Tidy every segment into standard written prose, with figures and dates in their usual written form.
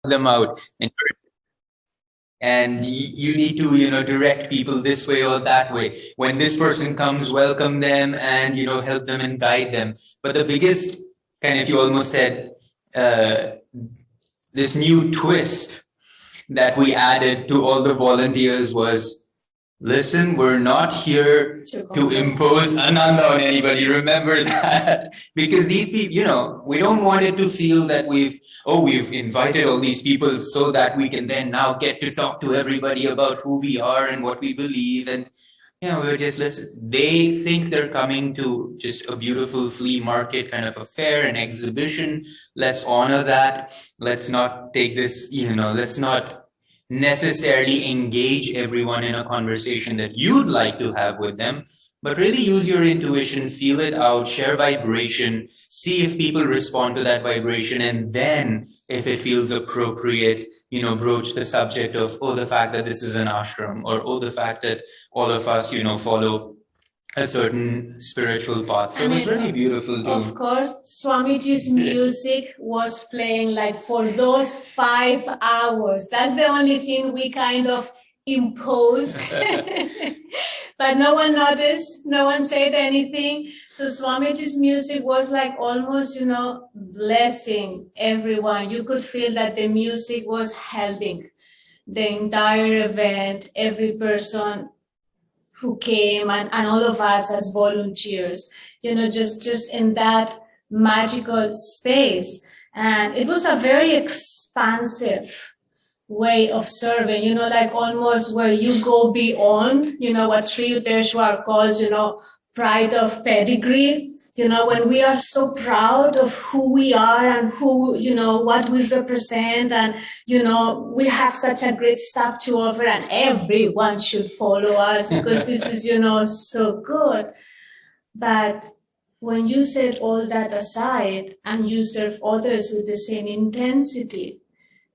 them out. And you need to, direct people this way or that way. When this person comes, welcome them and, help them and guide them. But the biggest kind of, you almost said, this new twist that we added to all the volunteers was, listen, we're not here to impose Ananda on anybody. Remember that. Because these people, we don't want it to feel that we've invited all these people so that we can then now get to talk to everybody about who we are and what we believe. And, we're just listen. They think they're coming to just a beautiful flea market kind of a fair, an exhibition. Let's honor that. Let's not take this, let's not necessarily engage everyone in a conversation that you'd like to have with them, but really use your intuition, feel it out, share vibration, see if people respond to that vibration, and then if it feels appropriate, broach the subject of, the fact that this is an ashram, or the fact that all of us, follow a certain spiritual path. So it was really beautiful too. Of course, Swamiji's music was playing like for those 5 hours. That's the only thing we kind of imposed. But no one noticed, no one said anything. So Swamiji's music was like almost, blessing everyone. You could feel that the music was helping the entire event, every person who came and all of us as volunteers, just in that magical space. And it was a very expansive way of serving, like almost where you go beyond, what Sri Yukteswar calls, pride of pedigree. When we are so proud of who we are and who, what we represent, and, we have such a great stuff to offer and everyone should follow us because this is, so good. But when you set all that aside and you serve others with the same intensity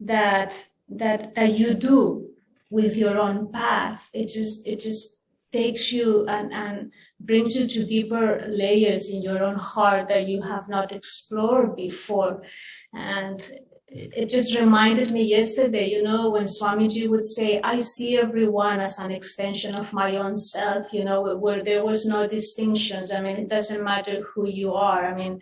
that you do with your own path, it just takes you and brings you to deeper layers in your own heart that you have not explored before. And it just reminded me yesterday, when Swamiji would say, I see everyone as an extension of my own self, where there was no distinctions. I mean, it doesn't matter who you are. I mean,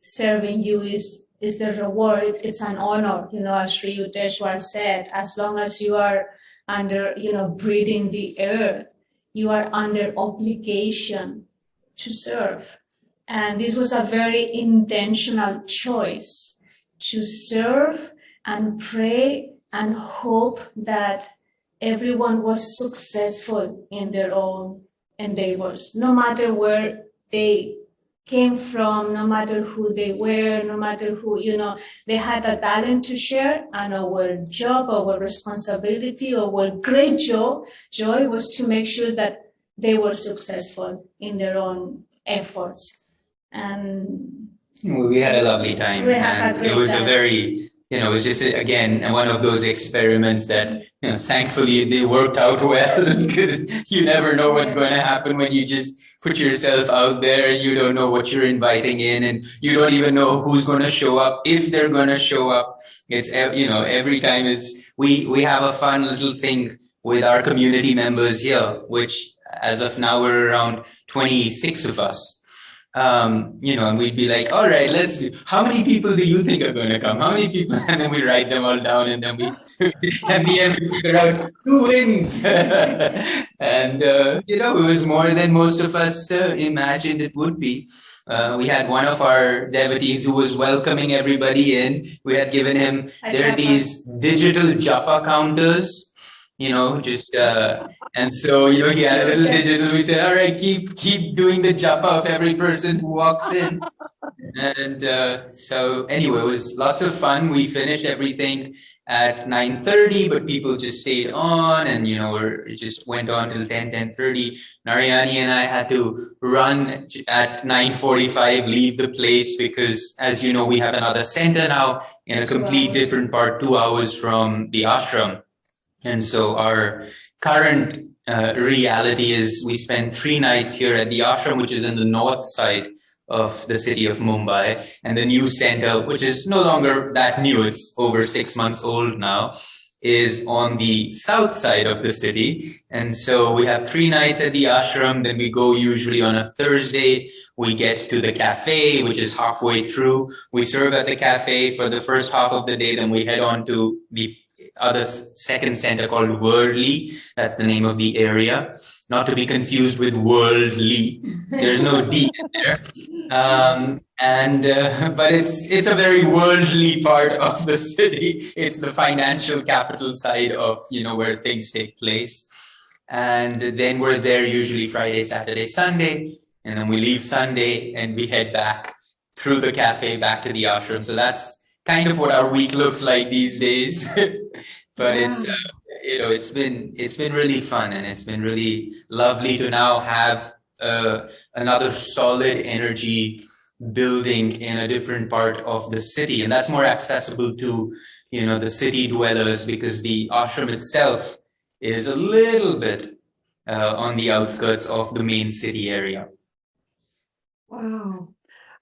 serving you is the reward. It's an honor, as Sri Yukteswar said, as long as you are under, breathing the earth, you are under obligation to serve. And this was a very intentional choice to serve and pray and hope that everyone was successful in their own endeavors, no matter where they came from, no matter who they were, no matter who, they had a talent to share, and our job, our responsibility, our great joy was to make sure that they were successful in their own efforts. And we had a lovely time. It was a very, it was just, again, one of those experiments that, thankfully they worked out well, because you never know what's going to happen when you just put yourself out there. You don't know what you're inviting in, and you don't even know who's going to show up, if they're going to show up. It's, every time we have a fun little thing with our community members here, which as of now, we're around 26 of us. And we'd be like, all right, let's see. How many people do you think are going to come? How many people? And then we write them all down, and then at the end, we figure out who wins. And, it was more than most of us imagined it would be. We had one of our devotees who was welcoming everybody in. We had given him, there are these digital japa counters, and so, he had a little digital. We said, all right, keep doing the japa of every person who walks in. And so anyway, it was lots of fun. We finished everything at 9:30, but people just stayed on, and, it just went on till 10:30. Narayani and I had to run at 9:45, leave the place, because as you know, we have another center now in a complete different part, 2 hours from the ashram. And so our current reality is we spend 3 nights here at the ashram, which is in the north side of the city of Mumbai. And the new center, which is no longer that new, it's over 6 months old now, is on the south side of the city. And so we have 3 nights at the ashram. Then we go usually on a Thursday. We get to the cafe, which is halfway through. We serve at the cafe for the first half of the day. Then we head on to the other second center called Worldly. That's the name of the area. Not to be confused with worldly. There's no D in there. But it's a very worldly part of the city. It's the financial capital side of, where things take place. And then we're there usually Friday, Saturday, Sunday. And then we leave Sunday and we head back through the cafe back to the ashram. So that's kind of what our week looks like these days. But it's been really fun, and it's been really lovely to now have another solid energy building in a different part of the city, and that's more accessible to the city dwellers, because the ashram itself is a little bit on the outskirts of the main city area. Wow.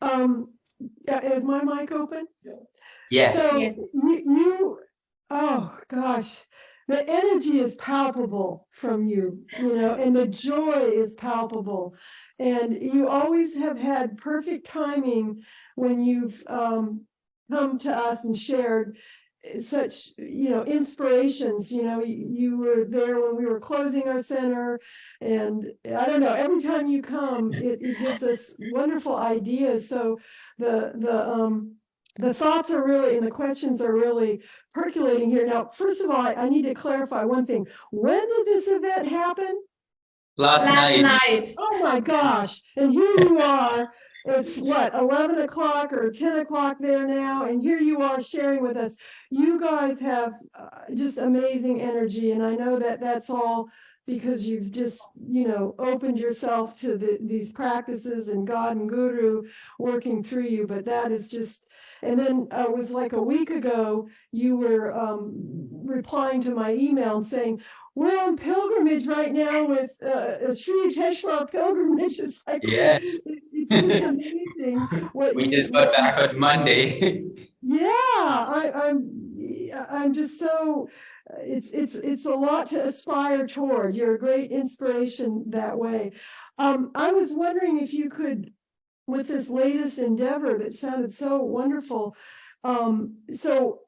Is my mic open? Yes. So you oh gosh, the energy is palpable from you, and the joy is palpable. And you always have had perfect timing when you've come to us and shared such, inspirations. You were there when we were closing our center, and I don't know, every time you come, it gives us wonderful ideas. So the thoughts are really, and the questions are really percolating here. Now, first of all, I need to clarify one thing. When did this event happen? Last night. Oh my gosh. And here you are. It's what, 11 o'clock or 10 o'clock there now. And here you are sharing with us. You guys have just amazing energy. And I know that that's all because you've just, opened yourself to these practices and God and Guru working through you. But that is just, and then it was like a week ago, you were replying to my email and saying, we're on pilgrimage right now with a Sri Yukteswar pilgrimage. It's like, yes. It's just amazing. We just got back on Monday. Yeah, I'm just so, it's a lot to aspire toward. You're a great inspiration that way. I was wondering if you could, with this latest endeavor that sounded so wonderful, so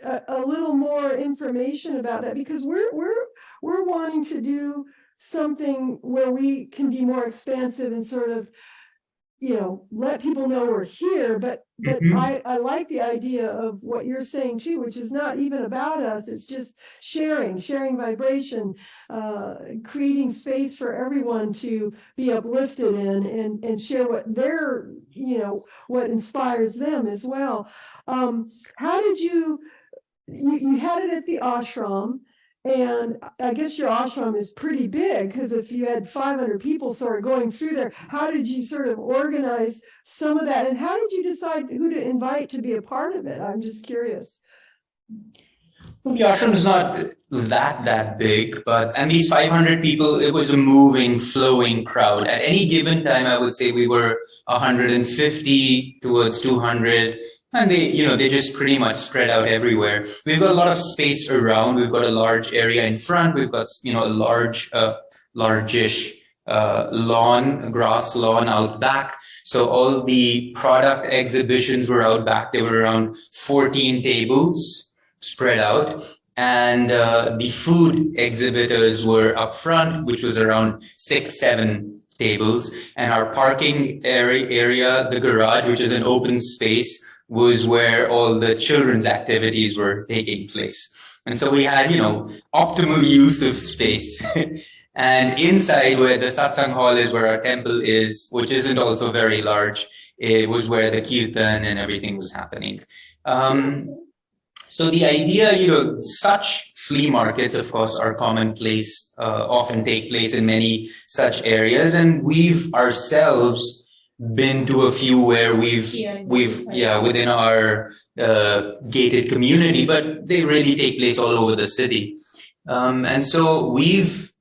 a little more information about that, because we're wanting to do something where we can be more expansive and sort of, let people know we're here. But I like the idea of what you're saying too, which is not even about us. It's just sharing vibration, creating space for everyone to be uplifted in and share what they're, what inspires them as well. How did you had it at the ashram? And I guess your ashram is pretty big, because if you had 500 people sort of going through there, how did you sort of organize some of that? And how did you decide who to invite to be a part of it? I'm just curious. The ashram is not that big, and these 500 people, it was a moving, flowing crowd. At any given time, I would say we were 150 towards 200. And they just pretty much spread out everywhere. We've got a lot of space around. We've got a large area in front. We've got, a largish lawn, grass lawn out back. So all the product exhibitions were out back. There were around 14 tables spread out. And the food exhibitors were up front, which was around 6-7 tables. And our parking area, the garage, which is an open space, was where all the children's activities were taking place. And so we had, optimal use of space. And inside where the Satsang hall is, where our temple is, which isn't also very large, it was where the kirtan and everything was happening. So the idea, such flea markets, of course, are commonplace, often take place in many such areas. And we've ourselves been to a few where we've within our gated community, but they really take place all over the city. And so we've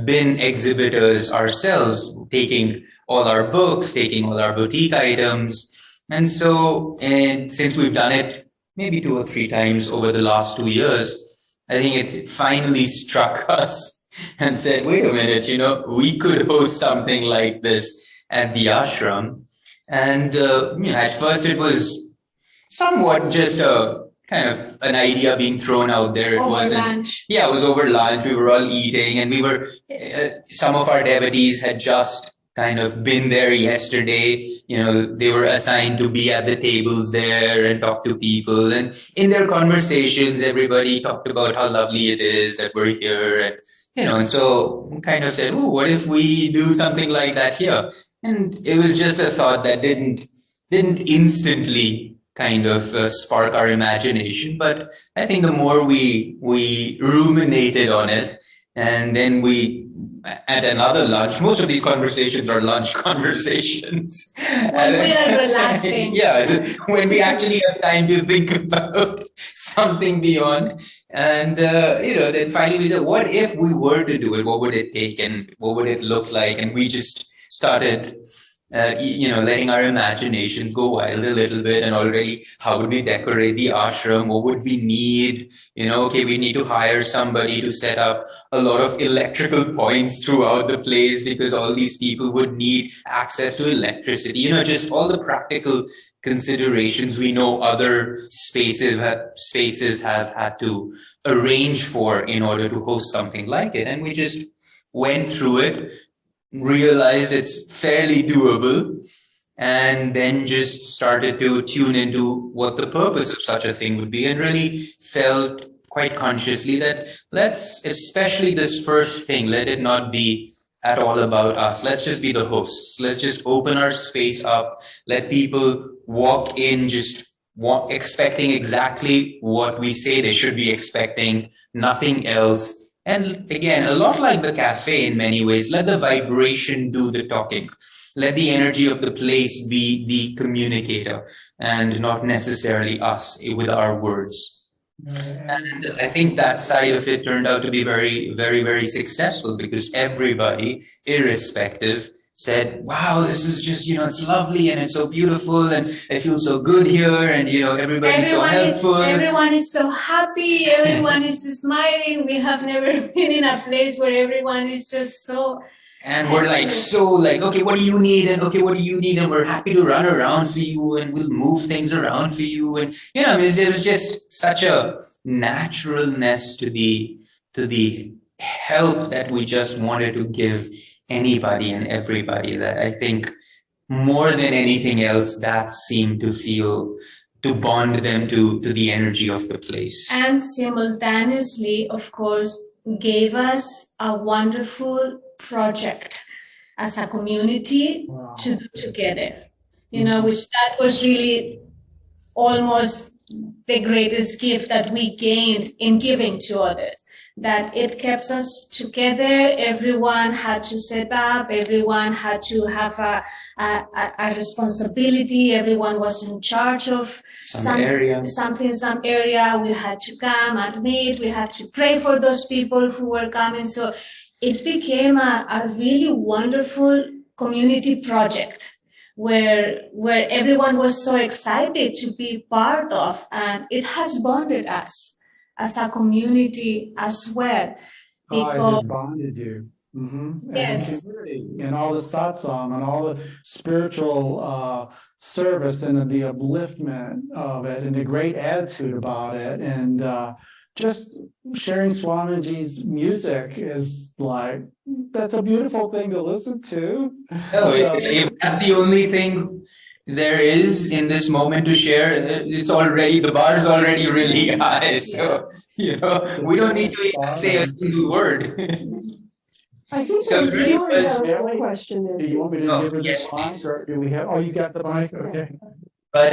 been exhibitors ourselves, taking all our books, taking all our boutique items. And so, and since we've done it maybe 2 or 3 times over the last 2 years, I think it finally struck us and said, wait a minute, we could host something like this at the ashram. And at first it was somewhat just a kind of an idea being thrown out there. It Over wasn't. lunch. Yeah, it was over lunch. We were all eating, and some of our devotees had just kind of been there yesterday. They were assigned to be at the tables there and talk to people. And in their conversations, everybody talked about how lovely it is that we're here. And so we kind of said, oh, what if we do something like that here? And it was just a thought that didn't instantly kind of spark our imagination. But I think the more we ruminated on it, and then at another lunch, most of these conversations are lunch conversations. When we are relaxing. Yeah, when we actually have time to think about something beyond. And, then finally we said, what if we were to do it? What would it take and what would it look like? And we just started letting our imaginations go wild a little bit. And already, how would we decorate the ashram? What would we need? Okay, we need to hire somebody to set up a lot of electrical points throughout the place, because all these people would need access to electricity, just all the practical considerations we know other spaces have had to arrange for in order to host something like it. And we just went through it, realized it's fairly doable, and then just started to tune into what the purpose of such a thing would be, and really felt quite consciously that especially this first thing, let it not be at all about us. Let's just be the hosts. Let's just open our space up. Let people walk in expecting exactly what we say they should be expecting, nothing else. And again, a lot like the cafe in many ways, let the vibration do the talking. Let the energy of the place be the communicator, and not necessarily us with our words. And I think that side of it turned out to be very, very, very successful, because everybody, irrespective, said, wow, this is just, it's lovely and it's so beautiful and I feel so good here, and, everybody's so helpful. Everyone is so happy. Everyone is smiling. We have never been in a place where everyone is just so... And we're okay, what do you need? And okay, what do you need? And we're happy to run around for you, and we'll move things around for you. And, there was just such a naturalness to the help that we just wanted to give anybody and everybody, that I think more than anything else, that seemed to bond them to the energy of the place. And simultaneously, of course, gave us a wonderful project as a community to do together, which that was really almost the greatest gift that we gained in giving to others. That it kept us together. Everyone had to set up, everyone had to have a responsibility, everyone was in charge of some area. We had to come and meet, we had to pray for those people who were coming. So it became a really wonderful community project where everyone was so excited to be part of, and it has bonded us as a community as well. It has bonded you. Yes. And all the satsang and all the spiritual service and the upliftment of it and the great attitude about it. And just sharing Swamiji's music is that's a beautiful thing to listen to. If that's the only thing there is in this moment to share, the bar is already really high. So, we don't need to even say a single word. I think So we really have was- a question. Do you want me to give her yes, the mic, or do we have? Oh, you got the mic. Okay. But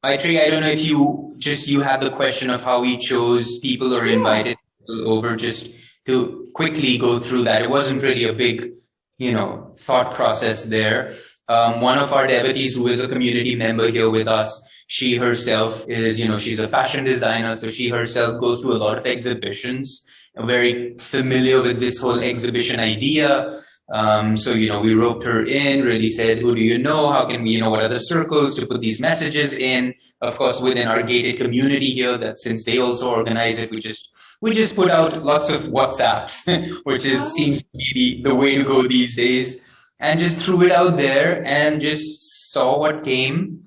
Maitri, I don't know if you had the question of how we chose people or invited people over, just to quickly go through that. It wasn't really a big, thought process there. One of our devotees, who is a community member here with us, she herself is, she's a fashion designer, so she herself goes to a lot of exhibitions. very familiar with this whole exhibition idea. So, we roped her in, really said, who do you know? How can we, what are the circles to put these messages in? Of course, within our gated community here, that since they also organize it, we just put out lots of WhatsApps, which seems to be the way to go these days, and just threw it out there and just saw what came,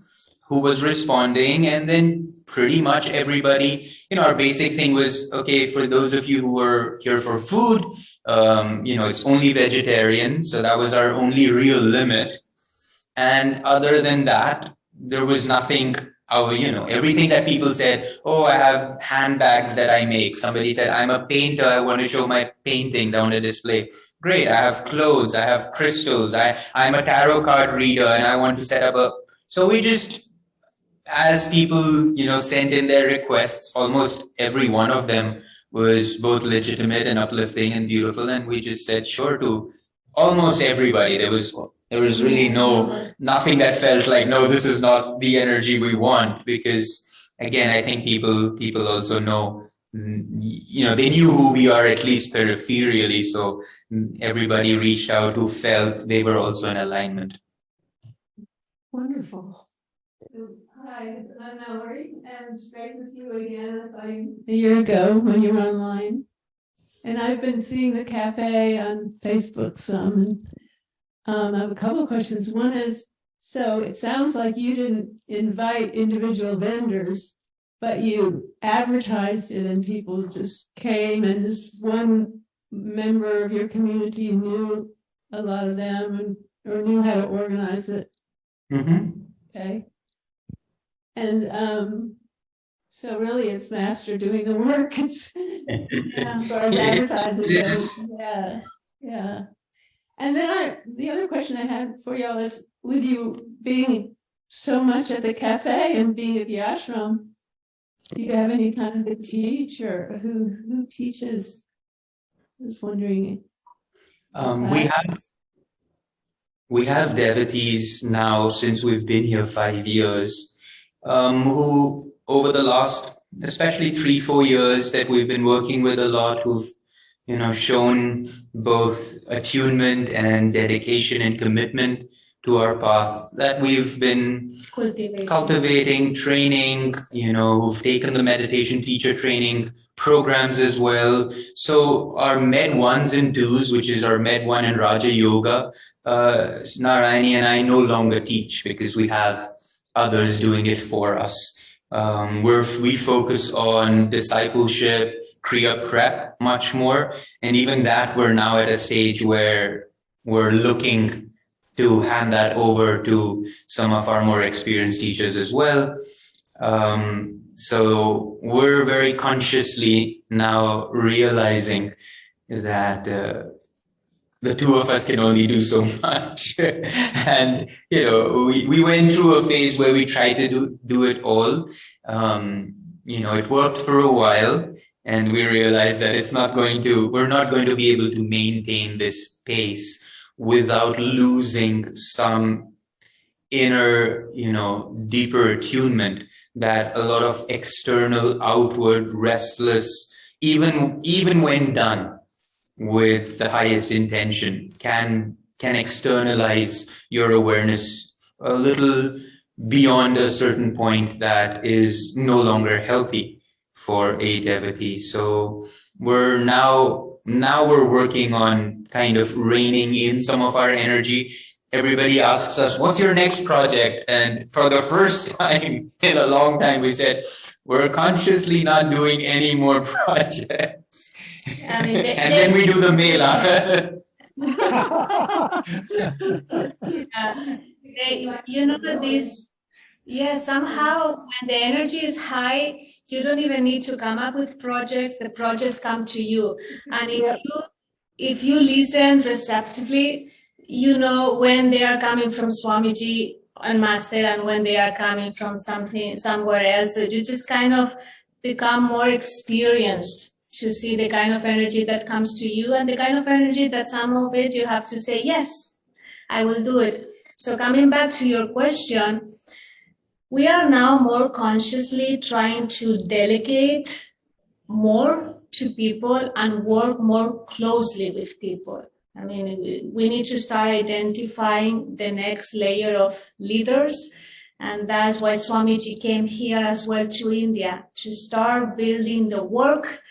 who was responding, and then pretty much everybody, our basic thing was, okay, for those of you who are here for food, it's only vegetarian. So that was our only real limit. And other than that, there was nothing, everything that people said, oh, I have handbags that I make. Somebody said, I'm a painter. I want to show my paintings. I want to display. Great. I have clothes. I have crystals. I'm a tarot card reader and I want to set up so we just, as people, sent in their requests, almost every one of them was both legitimate and uplifting and beautiful. And we just said sure to almost everybody. There was really nothing that felt like, no, this is not the energy we want. Because again, I think people also know, they knew who we are, at least peripherally. So everybody reached out who felt they were also in alignment. Wonderful. Hi, I'm Mallory, and it's great to see you again. I saw you a year ago when you were online. And I've been seeing the cafe on Facebook some. And I have a couple of questions. One is, so it sounds like you didn't invite individual vendors, but you advertised it and people just came, and this one member of your community knew a lot of them or knew how to organize it. Mm-hmm. Okay. And so really it's master doing the work. It's as far as advertising goes. Yeah. And then the other question I had for y'all is, with you being so much at the cafe and being at the ashram, do you have any kind of a teacher who teaches? I was wondering. We have devotees now, since we've been here 5 years, who over the last, especially 3-4 years that we've been working with a lot, who've, shown both attunement and dedication and commitment to our path, that we've been cultivating, training, who've taken the meditation teacher training programs as well. So our Med 1s and 2s, which is our Med 1 and Raja Yoga, Narayani and I no longer teach because we have others doing it for us. We focus on discipleship, Kriya prep much more. And even that, we're now at a stage where we're looking to hand that over to some of our more experienced teachers as well. So we're very consciously now realizing that the two of us can only do so much. And, we went through a phase where we tried to do it all. It worked for a while, and we realized that we're not going to be able to maintain this pace without losing some inner, deeper attunement that a lot of external, outward, restless, even when done with the highest intention, can externalize your awareness a little beyond a certain point that is no longer healthy for a devotee. So we're now we're working on kind of reining in some of our energy. Everybody asks us, what's your next project? And for the first time in a long time, we said, we're consciously not doing any more projects. And then we do the mela. Somehow when the energy is high, you don't even need to come up with projects. The projects come to you. And if you listen receptively, when they are coming from Swamiji and Master and when they are coming from somewhere else. So you just kind of become more experienced to see the kind of energy that comes to you and the kind of energy that some of it you have to say, yes, I will do it. So coming back to your question, we are now more consciously trying to delegate more to people and work more closely with people. I mean, we need to start identifying the next layer of leaders. And that's why Swamiji came here as well to India, to start building the work,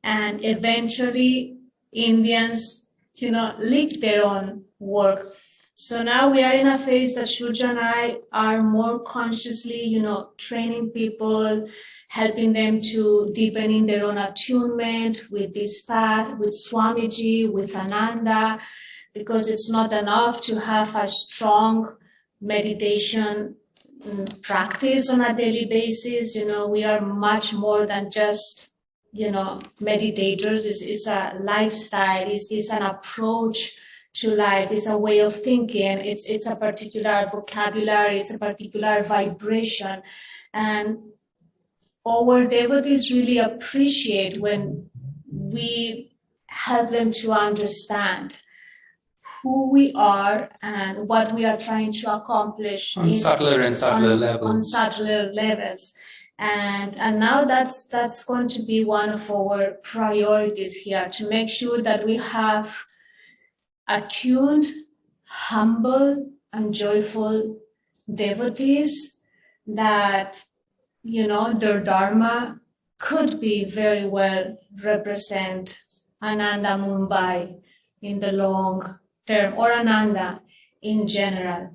and eventually Indians, lead their own work. So now we are in a phase that Shurjo and I are more consciously, training people, helping them to deepen in their own attunement with this path, with Swamiji, with Ananda, because it's not enough to have a strong meditation practice on a daily basis. We are much more than just, meditators. It's a lifestyle, it's an approach to life, it's a way of thinking, it's a particular vocabulary, it's a particular vibration. And our devotees really appreciate when we help them to understand who we are and what we are trying to accomplish on subtler and subtler levels. On subtler levels. And now that's going to be one of our priorities here, to make sure that we have attuned, humble, and joyful devotees that, their dharma could be very well represent Ananda Mumbai in the long term, or Ananda in general.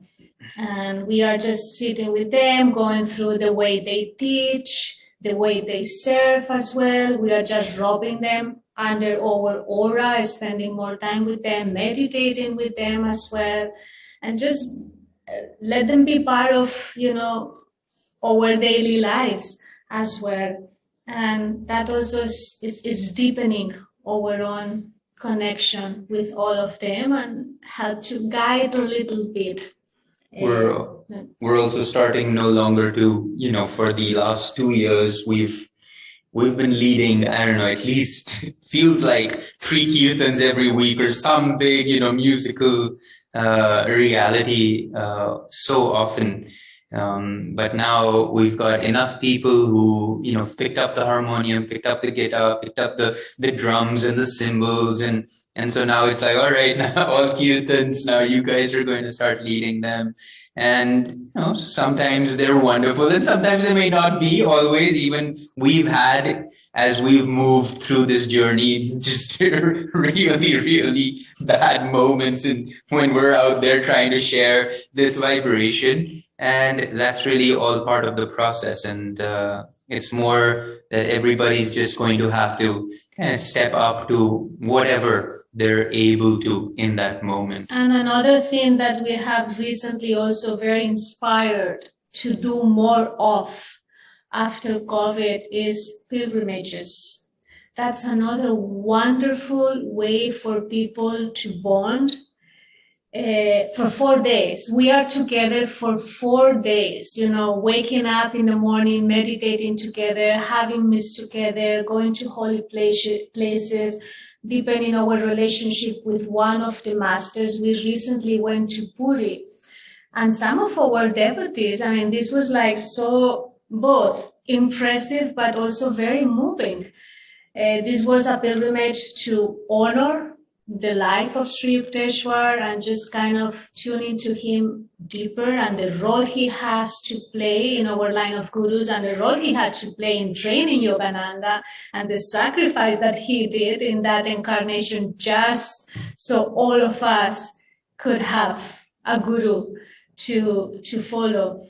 And we are just sitting with them, going through the way they teach, the way they serve as well. We are just rubbing them under our aura, spending more time with them, meditating with them as well, and just let them be part of, our daily lives as well. And that also is deepening our own connection with all of them and help to guide a little bit. We're also starting no longer to, for the last 2 years, we've been leading, I don't know, at least feels like 3 kirtans every week, or some big, musical reality so often. But now we've got enough people who, picked up the harmonium, picked up the guitar, picked up the drums and the cymbals. And so now it's like, all right, now all kirtans, now you guys are going to start leading them. And, sometimes they're wonderful and sometimes they may not be always. Even we've had, as we've moved through this journey, just really, really bad moments when we're out there trying to share this vibration. And that's really all part of the process. And it's more that everybody's just going to have to kind of step up to whatever they're able to in that moment. And another thing that we have recently also very inspired to do more of after COVID is pilgrimages. That's another wonderful way for people to bond. For 4 days. We are together for 4 days, waking up in the morning, meditating together, having meals together, going to holy places, deepening our relationship with one of the masters. We recently went to Puri, and some of our devotees, this was like so both impressive but also very moving. This was a pilgrimage to honor the life of Sri Yukteswar and just kind of tuning to him deeper, and the role he has to play in our line of gurus, and the role he had to play in training Yogananda, and the sacrifice that he did in that incarnation just so all of us could have a guru to follow.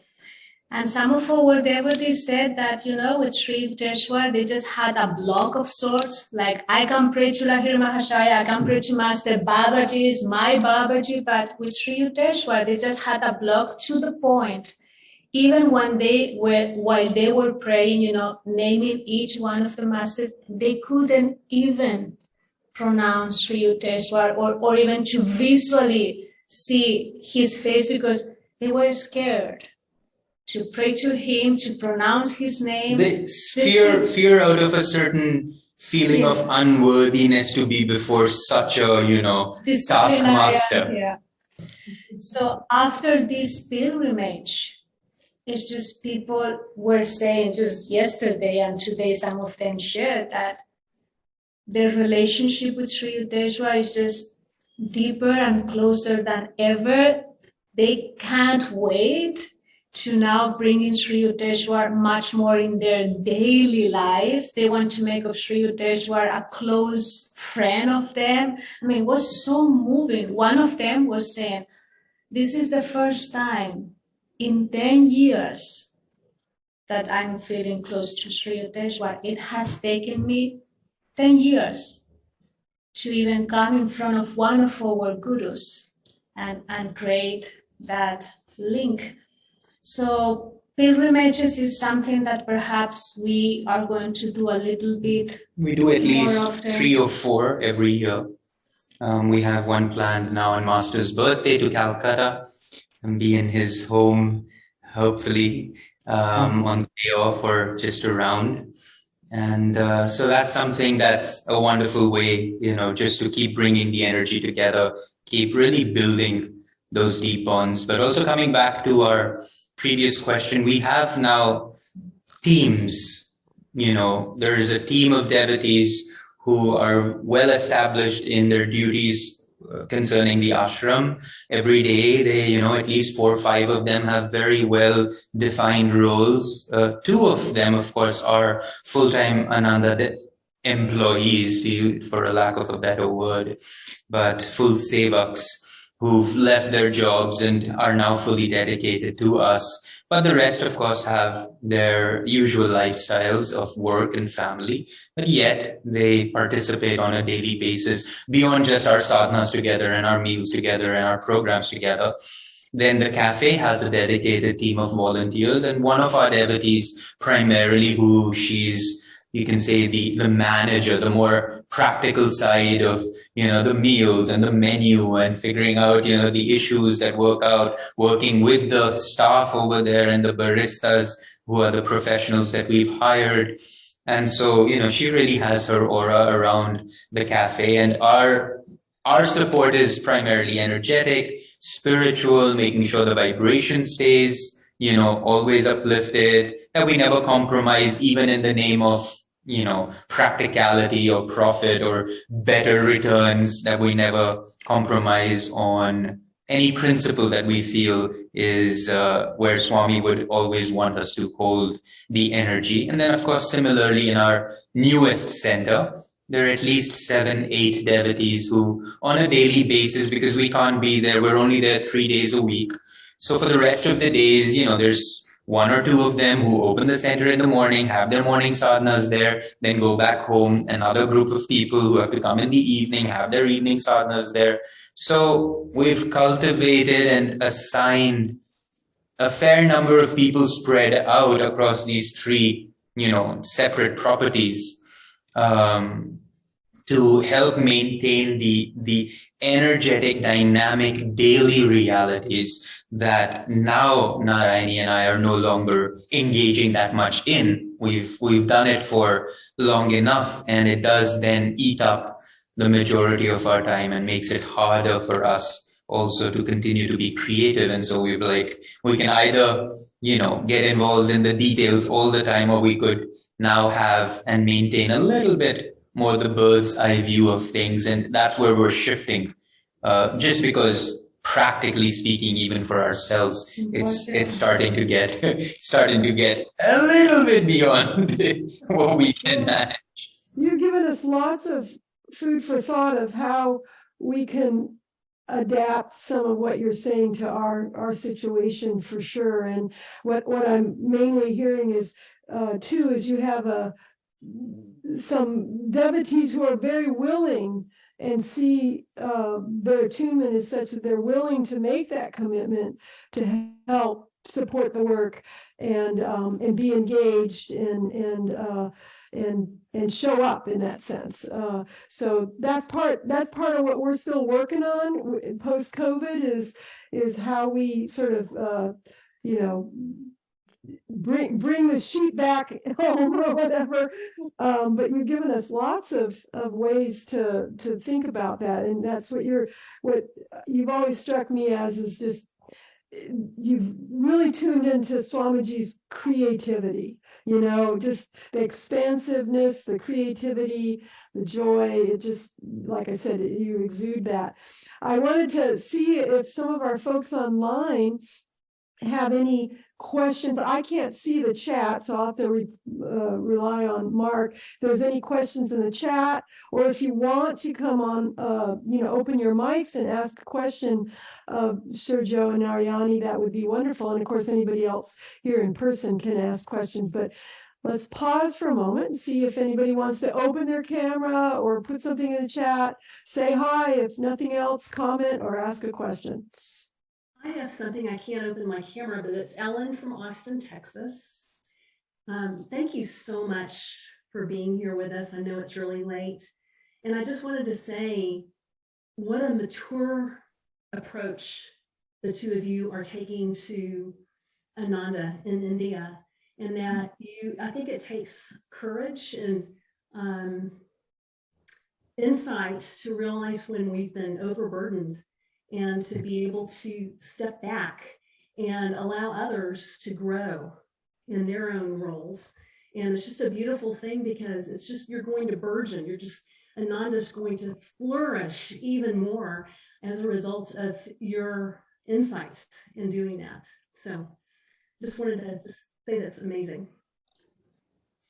And some of our devotees said that, with Sri Yukteswar, they just had a block of sorts, like, I can pray to Lahiri Mahashaya, I can pray to Master Babaji, is my Babaji, but with Sri Yukteswar, they just had a block to the point. Even while they were praying, naming each one of the masters, they couldn't even pronounce Sri Yukteswar or even to visually see his face, because they were scared to pray to him, to pronounce his name. Fear out of a certain feeling of unworthiness to be before such a, taskmaster. Yeah. So after this pilgrimage, it's just people were saying just yesterday and today, some of them shared that their relationship with Sri Yukteswar is just deeper and closer than ever. They can't wait to now bring in Sri Yukteswar much more in their daily lives. They want to make of Sri Yukteswar a close friend of them. I mean, it was so moving. One of them was saying, this is the first time in 10 years that I'm feeling close to Sri Yukteswar. It has taken me 10 years to even come in front of one of our gurus and create that link. So pilgrimages is something that perhaps we are going to do a little bit. We do at More least often. 3 or 4 every year. We have one planned now on Master's birthday to Calcutta and be in his home, hopefully, on the day off or just around. And so that's something that's a wonderful way, just to keep bringing the energy together, keep really building those deep bonds. But also coming back to our previous question, we have now teams. There is a team of devotees who are well established in their duties concerning the ashram. Every day, they, at least 4 or 5 of them have very well defined roles. 2 of them, of course, are full-time Ananda employees, for a lack of a better word, but full sevaks who've left their jobs and are now fully dedicated to us. But the rest, of course, have their usual lifestyles of work and family, but yet they participate on a daily basis beyond just our sadhanas together and our meals together and our programs together. Then the cafe has a dedicated team of volunteers, and one of our devotees, primarily who she's, you can say, the manager, the more practical side of, the meals and the menu and figuring out, the issues that working with the staff over there and the baristas who are the professionals that we've hired. And so, she really has her aura around the cafe, and our support is primarily energetic, spiritual, making sure the vibration stays, always uplifted, that we never compromise even in the name of, practicality or profit or better returns, that we never compromise on any principle that we feel is where Swami would always want us to hold the energy. And then, of course, similarly, in our newest center, there are at least 7, 8 devotees who, on a daily basis, because we can't be there, we're only there 3 days a week. So for the rest of the days, there's 1 or 2 of them who open the center in the morning, have their morning sadhanas there, then go back home. Another group of people who have to come in the evening, have their evening sadhanas there. So we've cultivated and assigned a fair number of people spread out across these 3, separate properties, to help maintain the energetic, dynamic daily realities that now Narayani and I are no longer engaging that much in. We've done it for long enough, and it does then eat up the majority of our time and makes it harder for us also to continue to be creative. And so we can either, get involved in the details all the time, or we could now have and maintain a little bit more the bird's eye view of things. And that's where we're shifting, just because practically speaking, even for ourselves, it's starting to get a little bit beyond what we can manage. You've given us lots of food for thought of how we can adapt some of what you're saying to our situation, for sure. And what I'm mainly hearing is too, is you have some devotees who are very willing and see their attunement is such that they're willing to make that commitment to help support the work and be engaged and show up in that sense. So that's part of what we're still working on post COVID is how we sort of bring the sheep back home or whatever. But you've given us lots of ways to think about that, and that's what you've always struck me as is just you've really tuned into Swamiji's creativity, you know, just the expansiveness, the creativity, the joy. It just, like I said, you exude that. I wanted to see if some of our folks online have any questions. I can't see the chat, so I'll have to rely on Mark. If there's any questions in the chat, or if you want to come on, open your mics and ask a question of Shurjo and Narayani, that would be wonderful. And of course, anybody else here in person can ask questions. But let's pause for a moment and see if anybody wants to open their camera or put something in the chat. Say hi, if nothing else, comment or ask a question. I have something. I can't open my camera, but it's Ellen from Austin, Texas. Thank you so much for being here with us. I know it's really late. And I just wanted to say what a mature approach the two of you are taking to Ananda in India. And that I think it takes courage and insight to realize when we've been overburdened, and to be able to step back and allow others to grow in their own roles. And it's just a beautiful thing, because it's just, you're going to burgeon. Ananda's going to flourish even more as a result of your insight in doing that. So just wanted to just say that's amazing.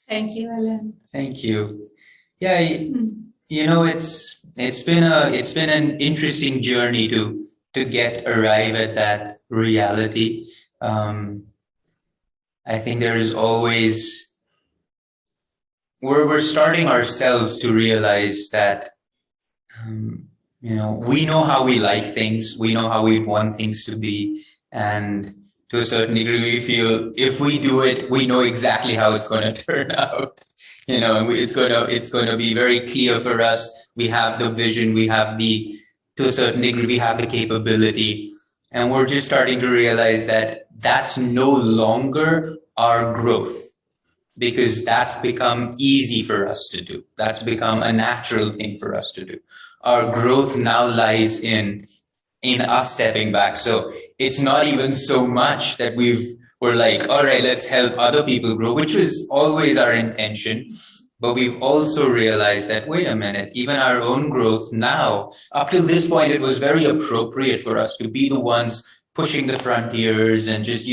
Thank you, Ellen. Thank you. Yeah, you know, it's been an interesting journey to arrive at that reality. I think there's always, we're starting ourselves to realize that we know how we like things, we know how we want things to be, and to a certain degree we feel if we do it, we know exactly how it's going to turn out. And it's going to be very clear for us. We have the vision, to a certain degree, we have the capability, and we're just starting to realize that that's no longer our growth, because that's become easy for us to do. That's become a natural thing for us to do. Our growth now lies in us stepping back. So it's not even so much that we're like, all right, let's help other people grow, which was always our intention. But we've also realized that, wait a minute, even our own growth now, up till this point, it was very appropriate for us to be the ones pushing the frontiers and just,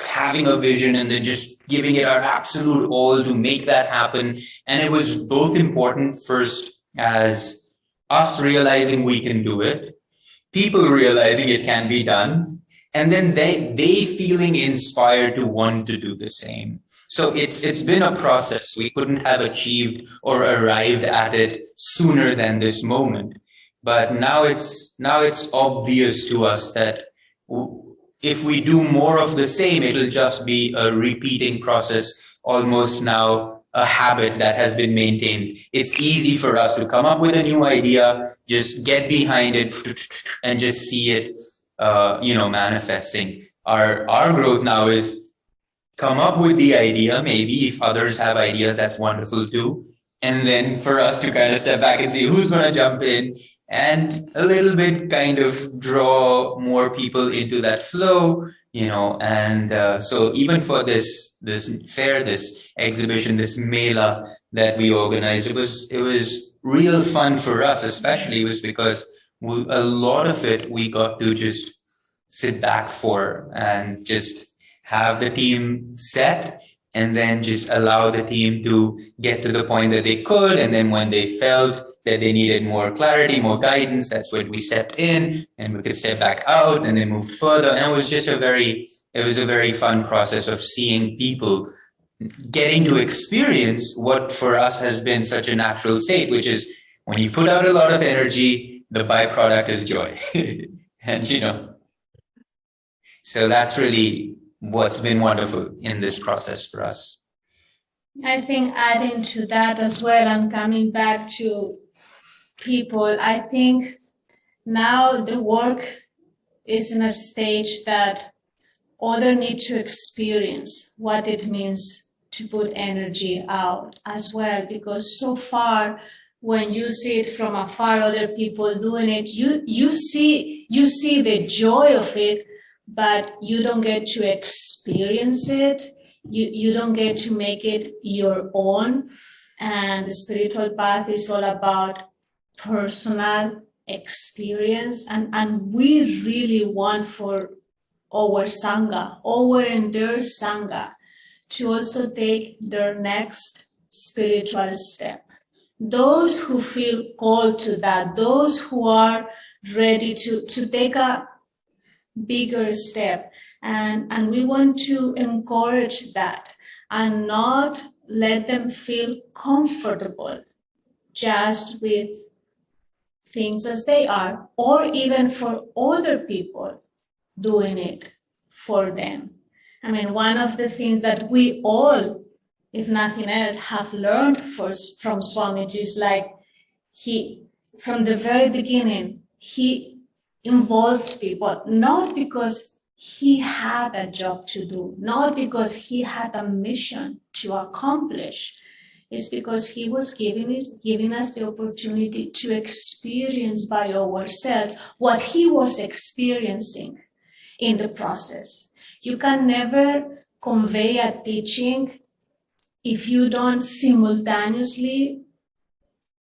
having a vision and then just giving it our absolute all to make that happen. And it was both important, first as us realizing we can do it, people realizing it can be done, and then they feeling inspired to want to do the same. So it's been a process. We couldn't have achieved or arrived at it sooner than this moment. But now it's obvious to us that if we do more of the same, it'll just be a repeating process, almost now a habit that has been maintained. It's easy for us to come up with a new idea, just get behind it and just see it manifesting. Our growth now is come up with the idea. Maybe if others have ideas, that's wonderful too. And then for us to kind of step back and see who's going to jump in and a little bit kind of draw more people into that flow, and so even for this fair, this exhibition, this mela that we organized, it was real fun for us, especially was because a lot of it we got to just sit back for and just have the team set, and then just allow the team to get to the point that they could. And then when they felt that they needed more clarity, more guidance, that's when we stepped in and we could step back out and then move further. And it was just a very fun process of seeing people getting to experience what for us has been such a natural state, which is when you put out a lot of energy, the byproduct is joy. And, so that's really what's been wonderful in this process for us. I think adding to that as well, and coming back to people, I think now the work is in a stage that others need to experience what it means to put energy out as well, because so far when you see it from afar, other people doing it, you see the joy of it, but you don't get to experience it. You don't get to make it your own. And the spiritual path is all about personal experience. And we really want for our Sangha, our and their Sangha, to also take their next spiritual step. Those who feel called to that, those who are ready to take a bigger step. And we want to encourage that and not let them feel comfortable just with things as they are, or even for other people doing it for them. I mean, one of the things that we all, if nothing else, have learned from Swamiji is like from the very beginning, he involved people, not because he had a job to do, not because he had a mission to accomplish. It's because he was giving us the opportunity to experience by ourselves what he was experiencing in the process. You can never convey a teaching if you don't simultaneously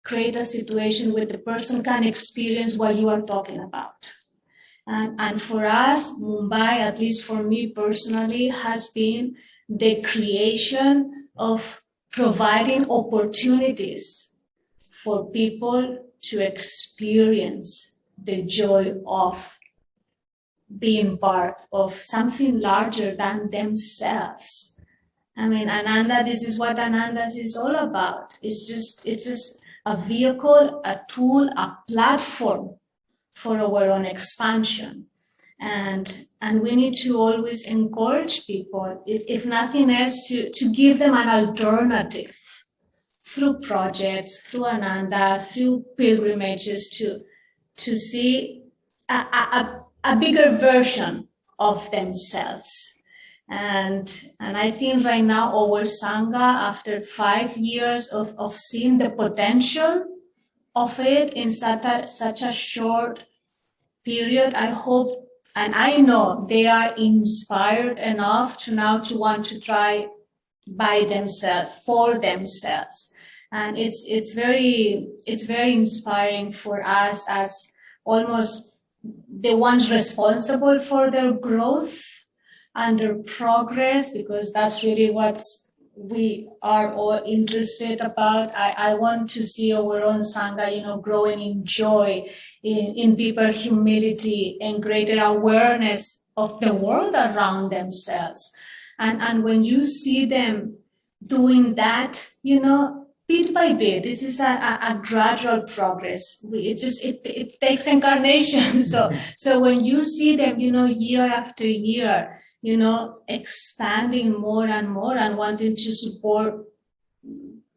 create a situation where the person can experience what you are talking about. And for us, Mumbai, at least for me personally, has been the creation of providing opportunities for people to experience the joy of being part of something larger than themselves. I mean, Ananda, this is what Anandas is all about. It's just a vehicle, a tool, a platform for our own expansion. And we need to always encourage people, if nothing else, to give them an alternative through projects, through Ananda, through pilgrimages, to see a bigger version of themselves. And I think right now our Sangha, after 5 years of seeing the potential of it in such a short period, I hope and I know they are inspired enough to want to try by themselves, for themselves. And it's very inspiring for us as almost the ones responsible for their growth and their progress, because that's really what we are all interested about. I want to see our own Sangha, growing in joy, in deeper humility and greater awareness of the world around themselves. And when you see them doing that, bit by bit, this is a gradual progress. It takes incarnation. So when you see them, year after year, expanding more and more and wanting to support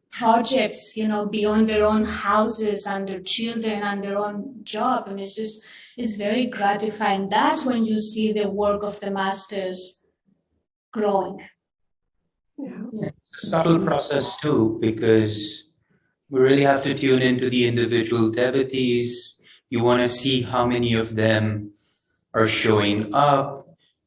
projects, beyond their own houses and their children and their own job. I mean, it's very gratifying. That's when you see the work of the masters growing. Yeah. It's a subtle process too, because we really have to tune into the individual devotees. You want to see how many of them are showing up.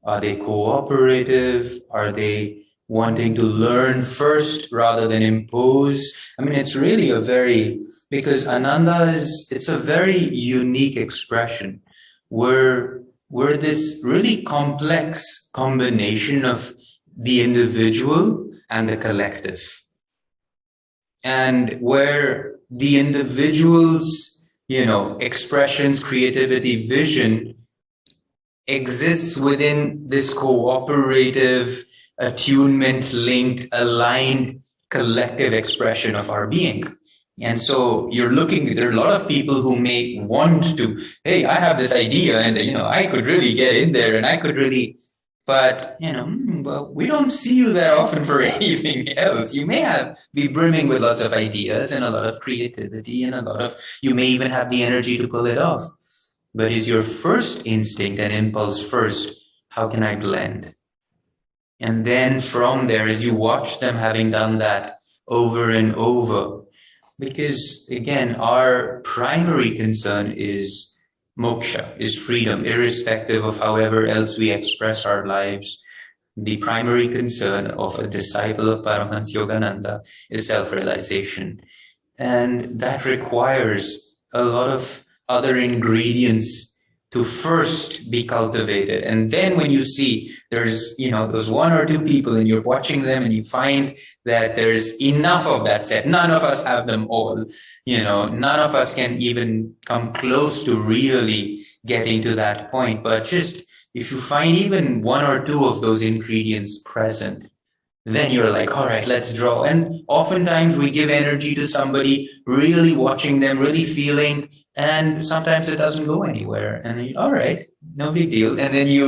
Are they cooperative? Are they wanting to learn first rather than impose? I mean, it's really because Ananda it's a very unique expression. We're this really complex combination of the individual and the collective. And where the individual's, expressions, creativity, vision exists within this cooperative, attunement, linked, aligned, collective expression of our being. And so there are a lot of people who may want to, hey, I have this idea and, I could really get in there and I could really, but, well, we don't see you that often for anything else. You may be brimming with lots of ideas and a lot of creativity and you may even have the energy to pull it off. But is your first instinct and impulse first, how can I blend? And then from there, as you watch them having done that over and over, because again, our primary concern is moksha, is freedom, irrespective of however else we express our lives. The primary concern of a disciple of Paramahansa Yogananda is self-realization. And that requires a lot of other ingredients to first be cultivated. And then when you see there's, those one or two people and you're watching them and you find that there's enough of that set, none of us have them all, none of us can even come close to really getting to that point. But just if you find even one or two of those ingredients present, then you're like, all right, let's draw. And oftentimes we give energy to somebody, really watching them, really feeling, and sometimes it doesn't go anywhere. And all right, no big deal. And then you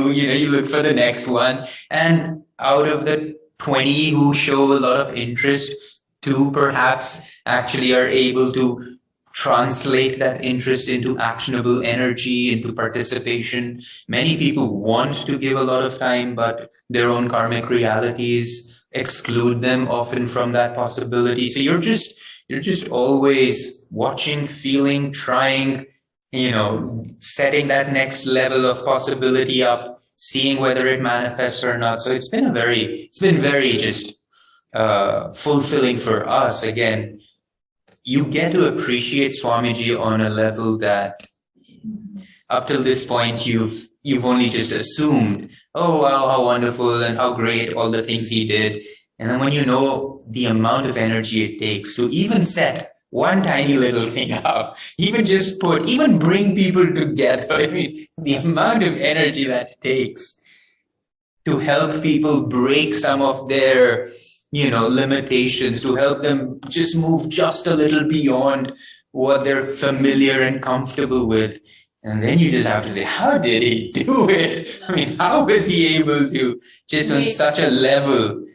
look for the next one. And out of the 20 who show a lot of interest, 2 perhaps actually are able to translate that interest into actionable energy, into participation. Many people want to give a lot of time, but their own karmic realities exclude them often from that possibility. So you're just always watching, feeling, trying, setting that next level of possibility up, seeing whether it manifests or not. So it's been very just fulfilling for us. Again, you get to appreciate Swamiji on a level that up till this point you've only just assumed, oh wow, how wonderful and how great all the things he did. And then when you know the amount of energy it takes to even set one tiny little thing up, even bring people together. I mean, the amount of energy that takes to help people break some of their limitations, to help them just move just a little beyond what they're familiar and comfortable with. And then you just have to say, how did he do it? I mean, how was he able to just on such a level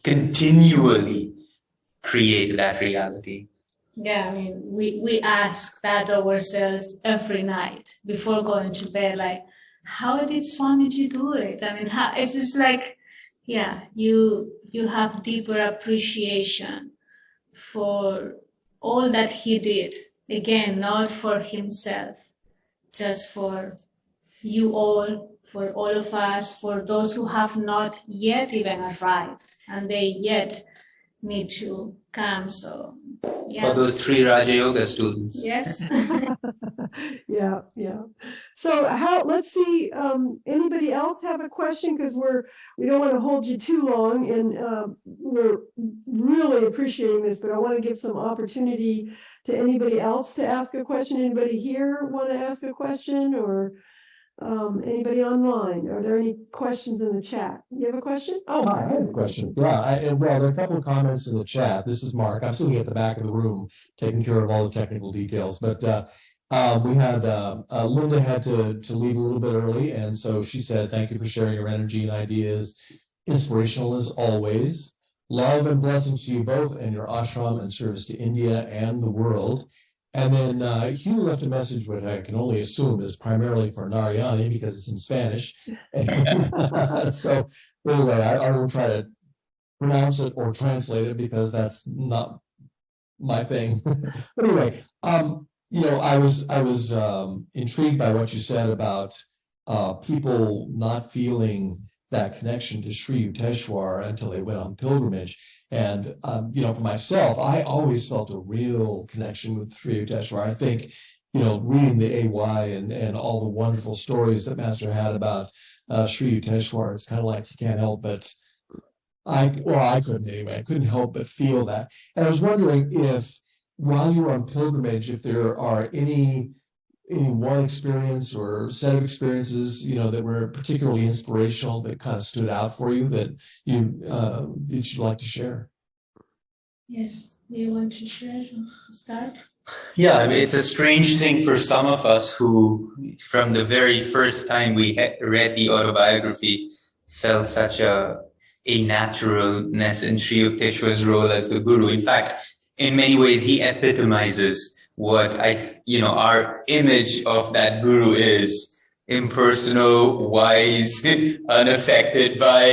continually create that reality? Yeah, I mean, we ask that ourselves every night before going to bed, like, how did Swamiji do it? I mean, it's just like, yeah, you have deeper appreciation for all that he did. Again, not for himself, just for you all, for all of us, for those who have not yet even arrived and they yet need to come. So, yeah. For those 3 Raja Yoga students. Yes. Yeah. So let's see, anybody else have a question? Because we don't want to hold you too long, and we're really appreciating this, but I want to give some opportunity to anybody else to ask a question. Anybody here want to ask a question, or anybody online? Are there any questions in the chat? You have a question? Oh, Hi, I have a question. Yeah, well, there are a couple of comments in the chat. This is Mark. I'm sitting at the back of the room taking care of all the technical details. But we had Linda had to leave a little bit early, and so she said, "Thank you for sharing your energy and ideas. Inspirational as always. Love and blessings to you both and your ashram and service to India and the world." And then Hugh left a message, which I can only assume is primarily for Narayani because it's in Spanish. And so anyway, I will try to pronounce it or translate it because that's not my thing. But anyway, I was intrigued by what you said about people not feeling that connection to Sri Yukteswar until they went on pilgrimage. And, for myself, I always felt a real connection with Sri Yukteswar. I think, reading the AY and all the wonderful stories that Master had about Sri Yukteswar, it's kind of like you can't help but, I couldn't anyway. I couldn't help but feel that. And I was wondering if, while you were on pilgrimage, if there are any one experience or set of experiences, that were particularly inspirational, that kind of stood out for you that you'd like to share? Yes. Do you want to share? Start? Yeah, I mean, it's a strange thing for some of us who, from the very first time we read the autobiography, felt such a naturalness in Sri Yukteswar's role as the guru. In fact, in many ways, he epitomizes what our image of that guru is: impersonal, wise, unaffected by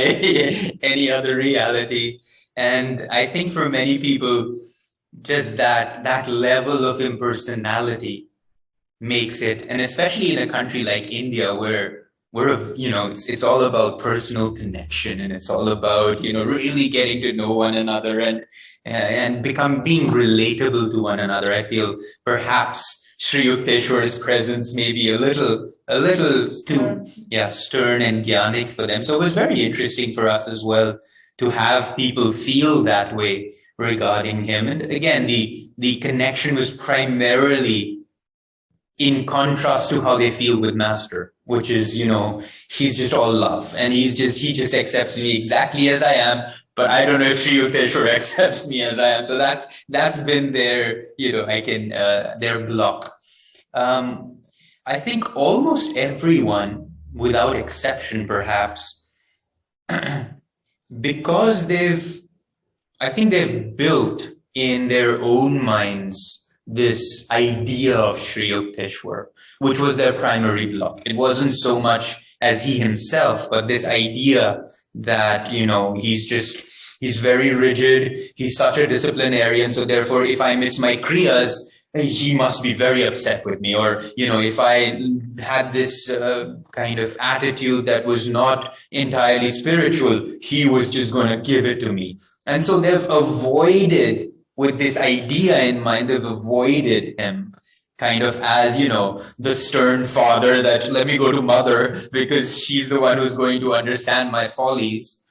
any other reality. And I think for many people, just that level of impersonality makes it, and especially in a country like India where it's all about personal connection, and it's all about, really getting to know one another and being relatable to one another. I feel perhaps Sri Yukteswar's presence may be a little too, stern and gyanic for them. So it was very interesting for us as well to have people feel that way regarding him. And again, the connection was primarily in contrast to how they feel with Master, which is, he's just all love, and he just accepts me exactly as I am. But I don't know if Sri Yukteswar accepts me as I am. So that's been their, their block. I think almost everyone, without exception, perhaps, because they've built in their own minds this idea of Sri Yukteswar, which was their primary block. It wasn't so much as he himself, but this idea that, he's very rigid, he's such a disciplinarian, so therefore if I miss my kriyas, he must be very upset with me. Or, if I had this kind of attitude that was not entirely spiritual, he was just going to give it to me. And so they've avoided, with this idea in mind, they've avoided him kind of as, the stern father that, let me go to mother because she's the one who's going to understand my follies.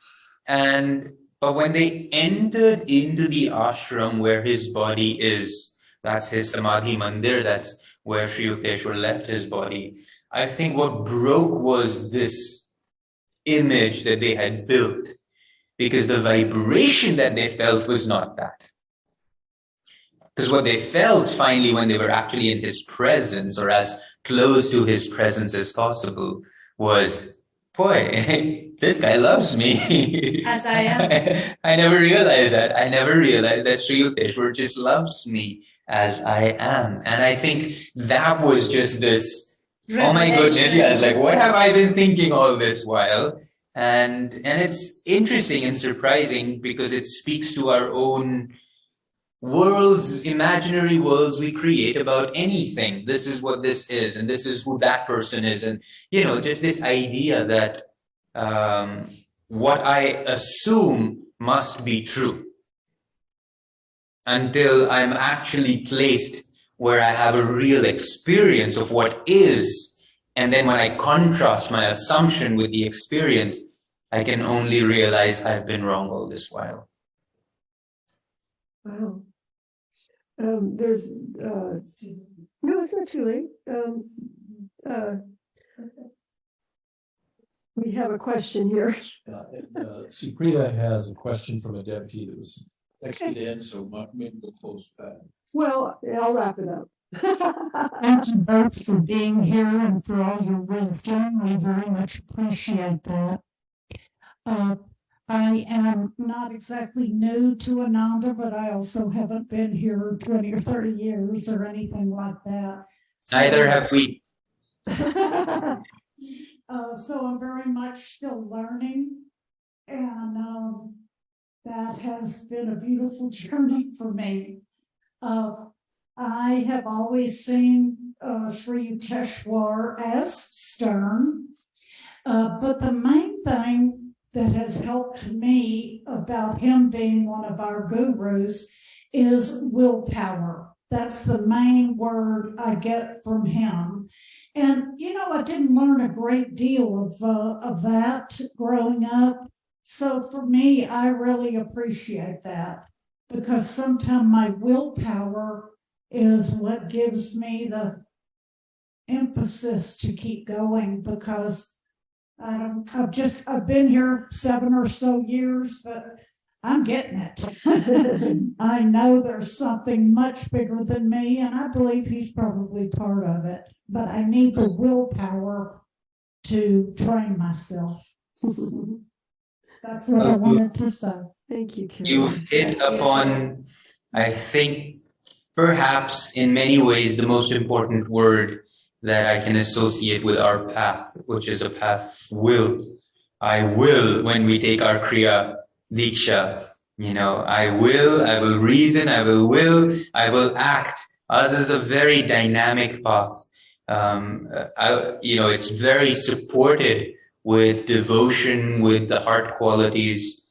But when they entered into the ashram where his body is, that's his Samadhi Mandir, that's where Sri Yukteswar left his body, I think what broke was this image that they had built, because the vibration that they felt was not that. Because what they felt finally when they were actually in his presence, or as close to his presence as possible, was, boy, this guy loves me. As I am. I never realized that. I never realized that Sri Yukteswar just loves me as I am. And I think that was just this, oh my goodness, yes, like, what have I been thinking all this while? And it's interesting and surprising because it speaks to our own worlds, imaginary worlds we create about anything. This is what this is, and this is who that person is. And, just this idea that what I assume must be true until I'm actually placed where I have a real experience of what is. And then when I contrast my assumption with the experience, I can only realize I've been wrong all this while. Wow. There's no, it's not too late. We have a question here. Suprita has a question from a devotee that was texted in, so maybe we'll close with that. Well, I'll wrap it up. Thank you both for being here and for all your wisdom. We very much appreciate that. I am not exactly new to Ananda, but I also haven't been here 20 or 30 years or anything like that. Neither have we. So I'm very much still learning, and that has been a beautiful journey for me. I have always seen Sri Yukteswar as stern, but the main thing that has helped me about him being one of our gurus is willpower. That's the main word I get from him. And, I didn't learn a great deal of that growing up. So for me, I really appreciate that, because sometimes my willpower is what gives me the emphasis to keep going, because I've been here 7 or so years, but I'm getting it. I know there's something much bigger than me, and I believe he's probably part of it, but I need the willpower to train myself. That's what I wanted to say. Thank you, Kim. You've hit upon, I think, perhaps in many ways, the most important word that I can associate with our path, which is a path of will. I will, when we take our Kriya Diksha, I will reason, I will act. Ours is a very dynamic path. It's very supported with devotion, with the heart qualities,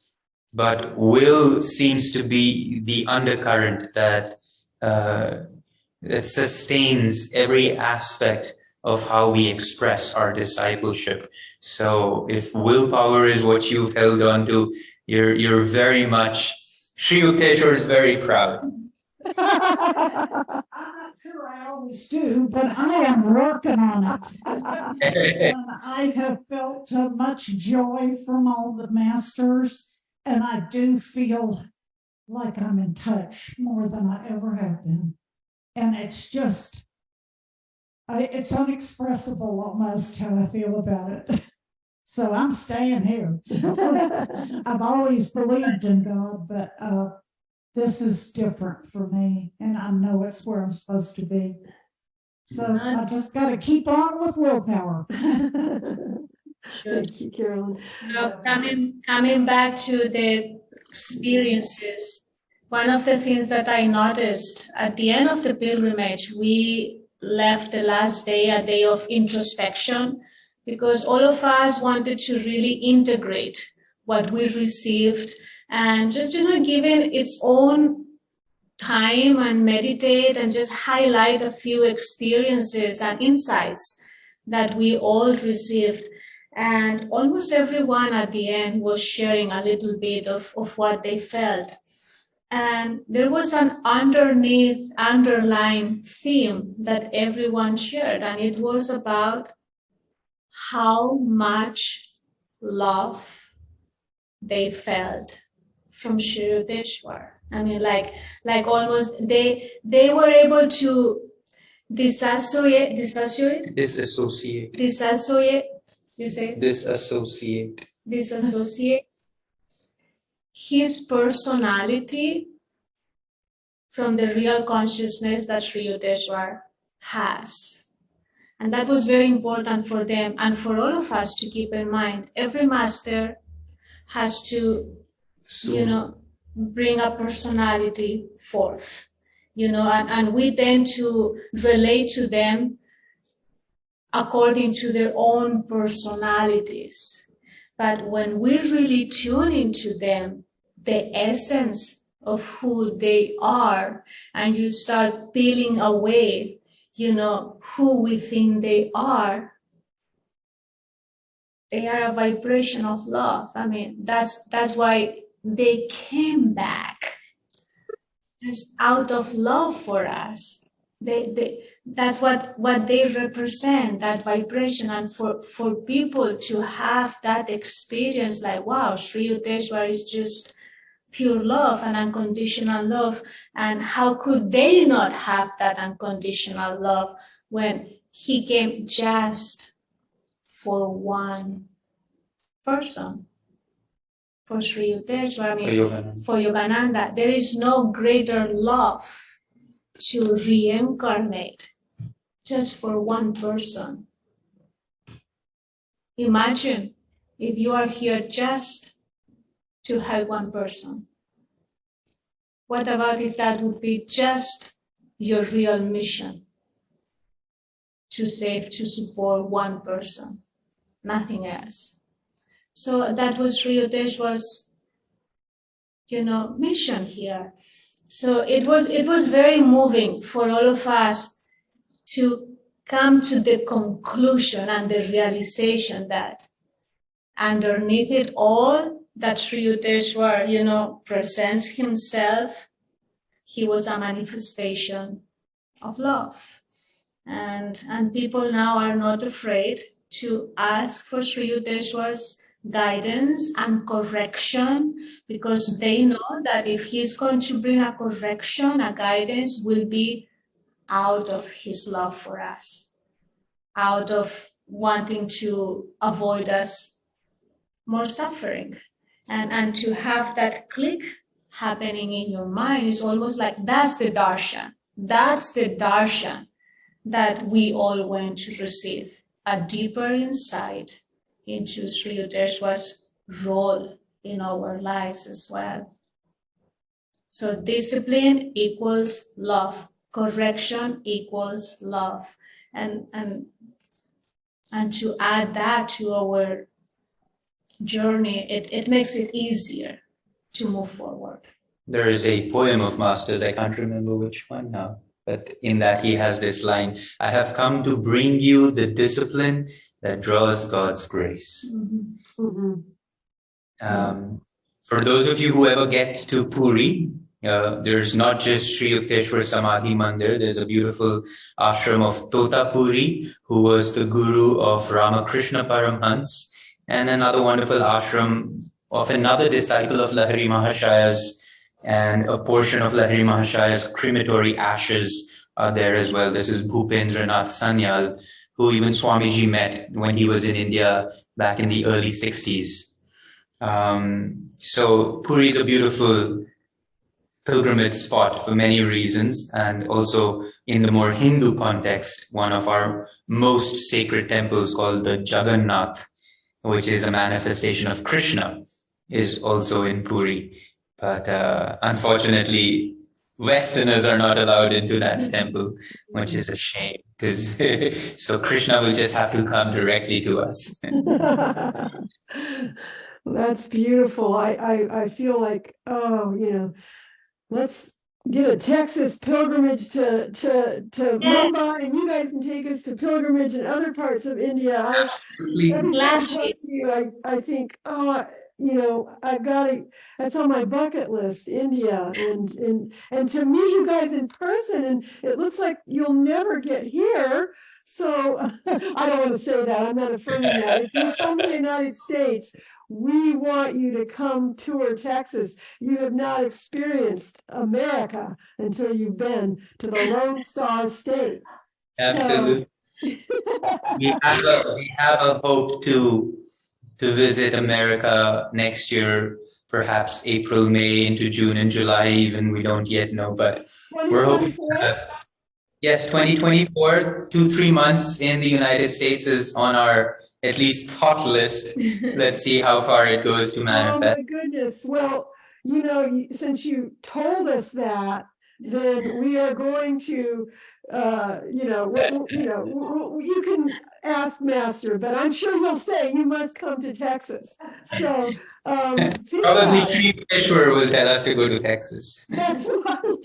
but will seems to be the undercurrent that that sustains every aspect of how we express our discipleship. So if willpower is what you've held on to, you're very much, Sri Yukteswar is very proud. I'm not sure I always do, but I am working on it. And I have felt much joy from all the masters, and I do feel like I'm in touch more than I ever have been. And it's just, it's unexpressible almost how I feel about it. So I'm staying here. I've always believed in God, but this is different for me, and I know it's where I'm supposed to be. So I just got to keep on with willpower. Thank you, Carolyn. Coming back to the experiences, one of the things that I noticed at the end of the pilgrimage, we left the last day a day of introspection, because all of us wanted to really integrate what we received and just, give it its own time and meditate and just highlight a few experiences and insights that we all received. And almost everyone at the end was sharing a little bit of what they felt. And there was an underlying theme that everyone shared, and it was about how much love they felt from Shurjo. I mean, like almost they were able to disassociate. You say disassociate his personality from the real consciousness that Sri Yukteswar has. And that was very important for them and for all of us to keep in mind. Every master has to, bring a personality forth, and we tend to relate to them according to their own personalities. But when we really tune into them, the essence of who they are, and you start peeling away, who we think they are a vibration of love. I mean, that's why they came back, just out of love for us. That's what they represent, that vibration. And for people to have that experience, like, wow, Sri Yukteswar is just pure love and unconditional love. And how could they not have that unconditional love when he came just for one person? For Sri Yukteswar, I mean, for Yogananda, there is no greater love to reincarnate just for one person. Imagine if you are here just to help one person. What about if that would be just your real mission? To save, to support one person, nothing else. So that was Sri Yukteswar's, mission here. So it was very moving for all of us to come to the conclusion and the realization that underneath it all, that Sri Yukteswar, presents himself. He was a manifestation of love. And people now are not afraid to ask for Sri Yukteswar's guidance and correction, because they know that if he's going to bring a correction, a guidance, will be out of his love for us, out of wanting to avoid us more suffering. And to have that click happening in your mind is almost like that's the darshan. That's the darshan that we all want to receive, a deeper insight into Sri Yukteswar's role in our lives as well. So discipline equals love correction equals love. And to add that to our journey, it makes it easier to move forward. There is a poem of Master's, I can't remember which one now, but in that he has this line, I have come to bring you the discipline that draws God's grace. For those of you who ever get to Puri, there's not just Sri Yukteswar Samadhi Mandir, there's a beautiful ashram of Tota Puri, who was the guru of Ramakrishna Paramhans, and another wonderful ashram of another disciple of Lahiri Mahashaya's, and a portion of Lahiri Mahashaya's crematory ashes are there as well. This is Bhupendranath Sanyal, who even Swamiji met when he was in India back in the early 60s. So Puri is a beautiful pilgrimage spot for many reasons, and also in the more Hindu context, one of our most sacred temples called the Jagannath, which is a manifestation of Krishna, is also in Puri. But unfortunately, Westerners are not allowed into that temple, which is a shame, because so Krishna will just have to come directly to us. That's beautiful. I feel like, let's get a Texas pilgrimage to Mumbai, and you guys can take us to pilgrimage in other parts of India. Every time I talk to you, I think, I've got to, that's on my bucket list, India, and to meet you guys in person, and it looks like you'll never get here. So I don't want to say that. I'm not affirming that. If you come to the United States, we want you to come tour Texas. You have not experienced America until you've been to the Lone Star State. Absolutely. We have a hope to visit America next year, perhaps April, May into June and July even. We don't yet know, but we're hoping to have, yes, 2024, 2-3 months in the United States is on our at least thought list. Let's see how far it goes to manifest. Oh my goodness. Well, since you told us that, then we are going to, you can ask Master, but I'm sure he'll say you must come to Texas. So probably Sri Yukteswar will tell us to go to Texas. That's right.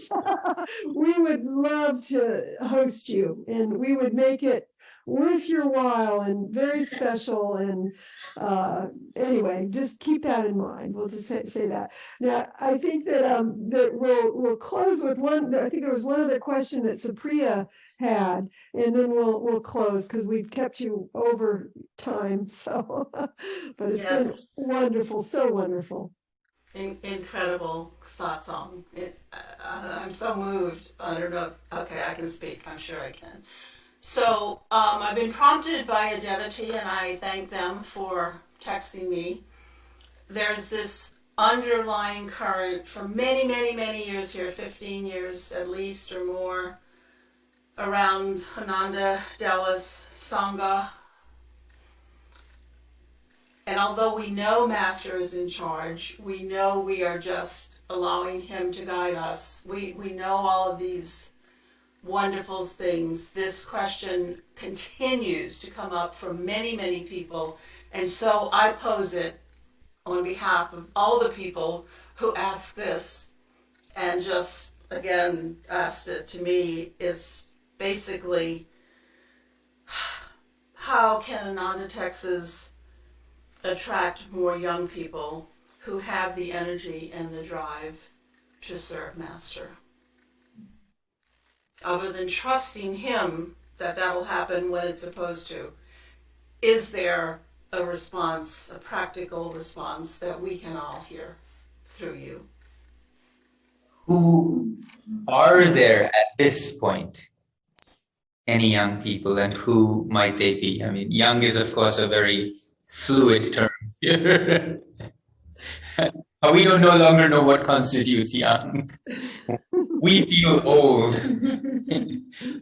We would love to host you, and we would make it worth your while and very special. And anyway, just keep that in mind. We'll just say that. Now, I think that that we'll close with one. I think there was one other question that Supriya had, and then we'll close because we've kept you over time. So, but it's been wonderful, so wonderful. Incredible satsang. I'm so moved. I don't know. Okay, I can speak. I'm sure I can. So I've been prompted by a devotee, and I thank them for texting me. There's this underlying current for many, many, many years here, 15 years at least or more, around Ananda Dallas Sangha. And although we know Master is in charge, we know we are just allowing him to guide us. We know all of these wonderful things. This question continues to come up from many, many people. And so I pose it on behalf of all the people who ask this and just, again, asked it to me. It's basically, how can Ananda, Texas attract more young people who have the energy and the drive to serve Master? Other than trusting him that that'll happen when it's supposed to, is there a response, a practical response that we can all hear through you? Who are there at this point? Any young people, and who might they be? I mean, young is of course a very fluid term here. We don't no longer know what constitutes young. We feel old.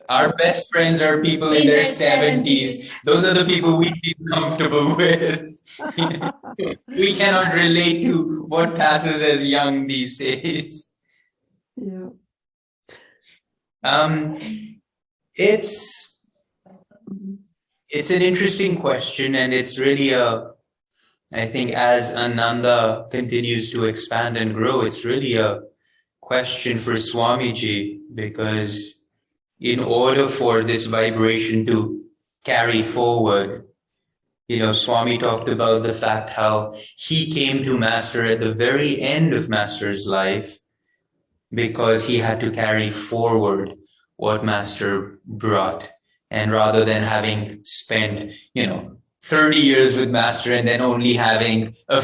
Our best friends are people in their 70s. Those are the people we feel comfortable with. We cannot relate to what passes as young these days. Yeah. It's an interesting question, and it's really I think as Ananda continues to expand and grow, it's really a question for Swamiji, because in order for this vibration to carry forward, Swami talked about the fact how he came to Master at the very end of Master's life because he had to carry forward what Master brought. And rather than having spent, 30 years with Master and then only having a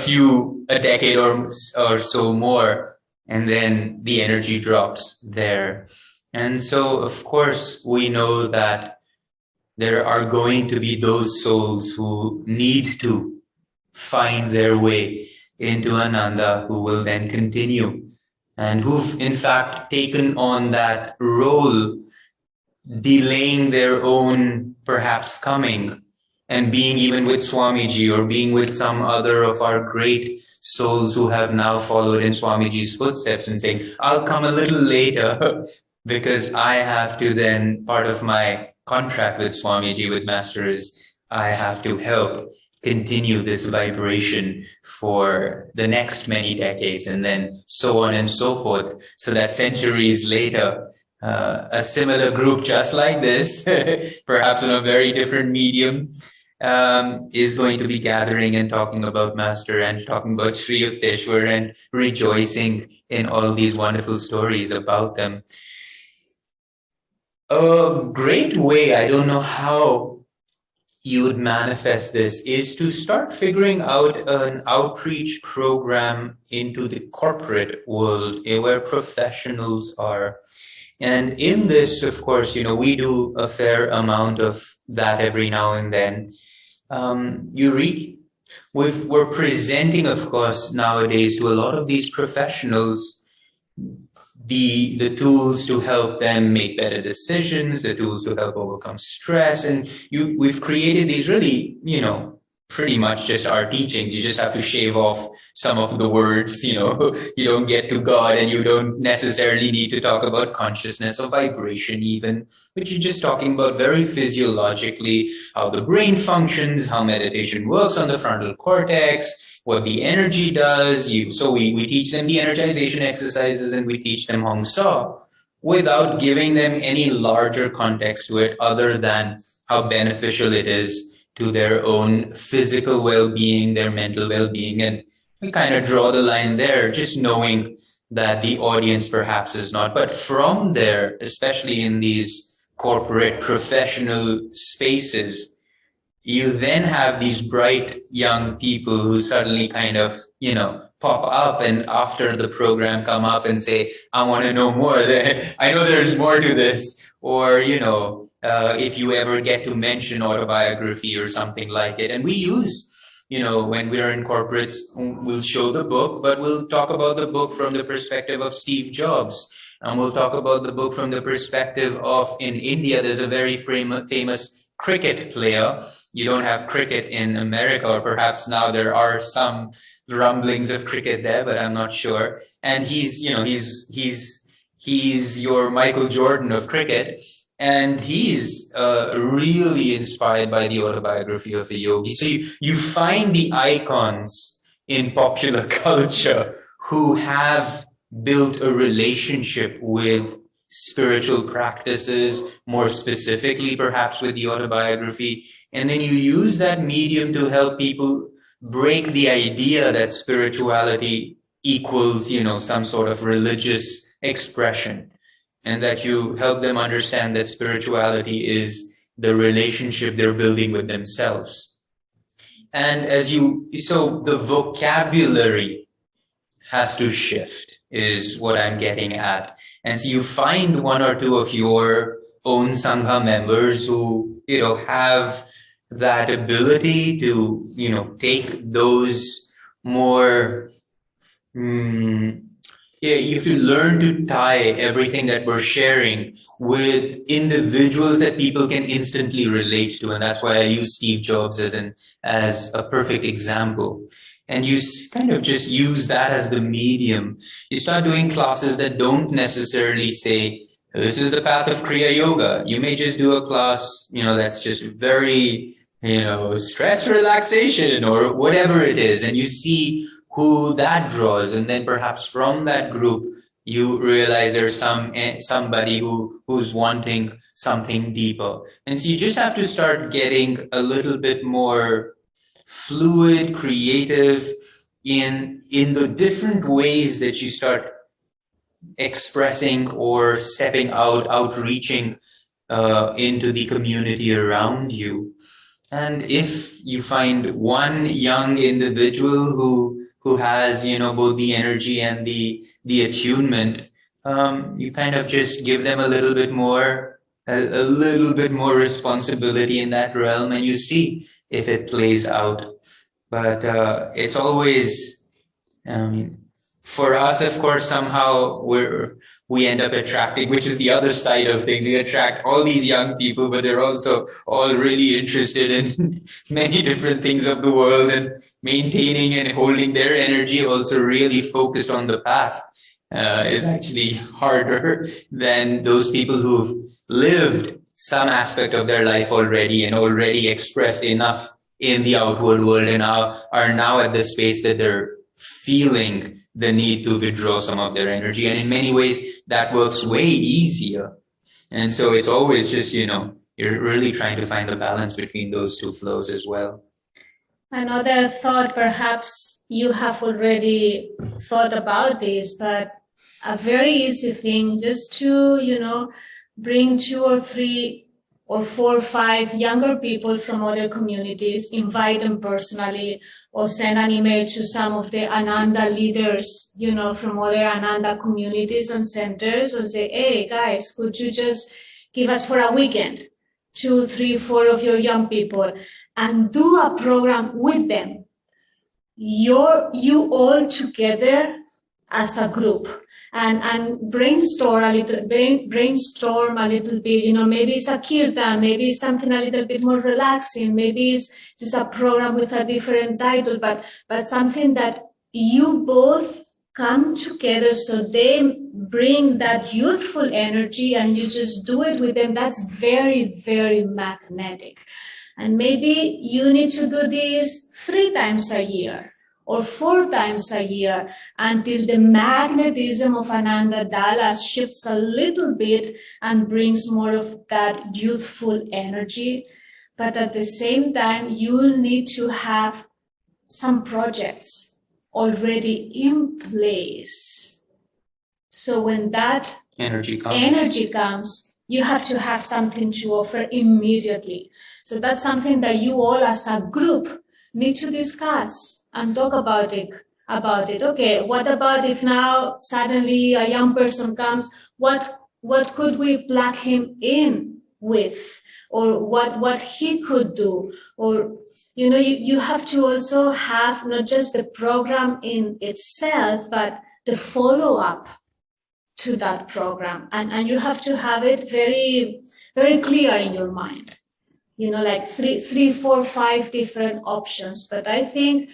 decade or so more, and then the energy drops there. And so, of course, we know that there are going to be those souls who need to find their way into Ananda, who will then continue, and who've in fact taken on that role, delaying their own perhaps coming, and being even with Swamiji or being with some other of our great souls who have now followed in Swamiji's footsteps and saying, I'll come a little later because I have to then, part of my contract with Swamiji, with Master, is I have to help continue this vibration for the next many decades, and then so on and so forth, so that centuries later, a similar group just like this, perhaps in a very different medium, is going to be gathering and talking about Master and talking about Sri Yukteswar and rejoicing in all these wonderful stories about them. A great way, I don't know how you would manifest this, is to start figuring out an outreach program into the corporate world where professionals are. And in this, of course, we do a fair amount of that every now and then. We're presenting, of course, nowadays to a lot of these professionals the tools to help them make better decisions, the tools to help overcome stress. And we've created these really, pretty much just our teachings. You just have to shave off some of the words, you don't get to God, and you don't necessarily need to talk about consciousness or vibration even, but you're just talking about very physiologically how the brain functions, how meditation works on the frontal cortex, what the energy does. So we teach them the energization exercises, and we teach them Hong Sa without giving them any larger context to it other than how beneficial it is to their own physical well-being, their mental well-being. And we kind of draw the line there, just knowing that the audience perhaps is not. But from there, especially in these corporate professional spaces, you then have these bright young people who suddenly kind of, pop up, and after the program come up and say, I want to know more. I know there's more to this. Or, if you ever get to mention autobiography or something like it. And we use, when we're in corporates, we'll show the book, but we'll talk about the book from the perspective of Steve Jobs. And we'll talk about the book from the perspective of, in India, there's a very famous cricket player. You don't have cricket in America, or perhaps now there are some rumblings of cricket there, but I'm not sure. And he's your Michael Jordan of cricket. And he's really inspired by the autobiography of a yogi. So you find the icons in popular culture who have built a relationship with spiritual practices, more specifically perhaps with the autobiography. And then you use that medium to help people break the idea that spirituality equals, some sort of religious expression. And that you help them understand that spirituality is the relationship they're building with themselves. And so the vocabulary has to shift, is what I'm getting at. And so you find one or two of your own Sangha members who, have that ability to, take those more, you have to learn to tie everything that we're sharing with individuals that people can instantly relate to. And that's why I use Steve Jobs as a perfect example. And you kind of just use that as the medium. You start doing classes that don't necessarily say, This is the path of Kriya Yoga. You may just do a class, that's just very, stress relaxation or whatever it is, and you see who that draws, and then perhaps from that group you realize there's somebody who's wanting something deeper, and so you just have to start getting a little bit more fluid, creative in the different ways that you start expressing or stepping out, outreaching into the community around you. And if you find one young individual who has, both the energy and the attunement, you kind of just give them a little bit more responsibility in that realm, and you see if it plays out. But it's always, for us, of course, somehow we end up attracting, which is the other side of things. We attract all these young people, but they're also all really interested in many different things of the world, and maintaining and holding their energy, also really focused on the path, is actually harder than those people who've lived some aspect of their life already and already expressed enough in the outward world, and are now at the space that they're feeling the need to withdraw some of their energy. And in many ways, that works way easier. And so it's always just, you're really trying to find the balance between those two flows as well. Another thought, perhaps you have already thought about this, but a very easy thing, just to, bring 2 or 3 or 4 or 5 younger people from other communities, invite them personally, or send an email to some of the Ananda leaders, from other Ananda communities and centers, and say, hey, guys, could you just give us for a weekend 2, 3, 4 of your young people and do a program with them? You all together as a group. And brainstorm a little bit, maybe it's a kirtan, maybe it's something a little bit more relaxing, maybe it's just a program with a different title, but something that you both come together, so they bring that youthful energy and you just do it with them. That's very, very magnetic. And maybe you need to do this 3 times a year or 4 times a year until the magnetism of Ananda Dallas shifts a little bit and brings more of that youthful energy. But at the same time, you'll need to have some projects already in place. So when that energy comes, you have to have something to offer immediately. So that's something that you all as a group need to discuss and talk about it. Okay, what about if now suddenly a young person comes? What could we plug him in with, or what he could do? Or you have to also have not just the program in itself, but the follow-up to that program, and you have to have it very, very clear in your mind. Like 3, 4, 5 different options. But I think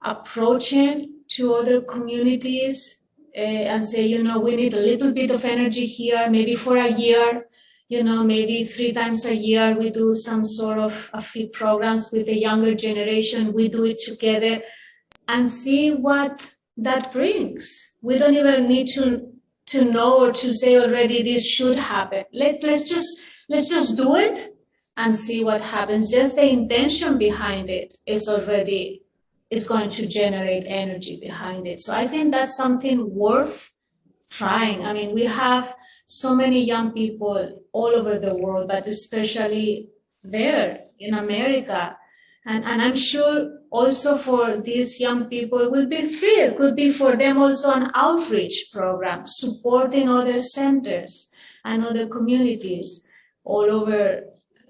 approaching to other communities and say, we need a little bit of energy here, maybe for a year, maybe 3 times a year we do some sort of a few programs with the younger generation. We do it together and see what that brings. We don't even need to know or to say already this should happen. Let's just do it and see what happens. Just the intention behind it is going to generate energy behind it. So I think that's something worth trying. I mean, we have so many young people all over the world, but especially there in America. And I'm sure also for these young people will be thrilled. Could be for them also an outreach program, supporting other centers and other communities all over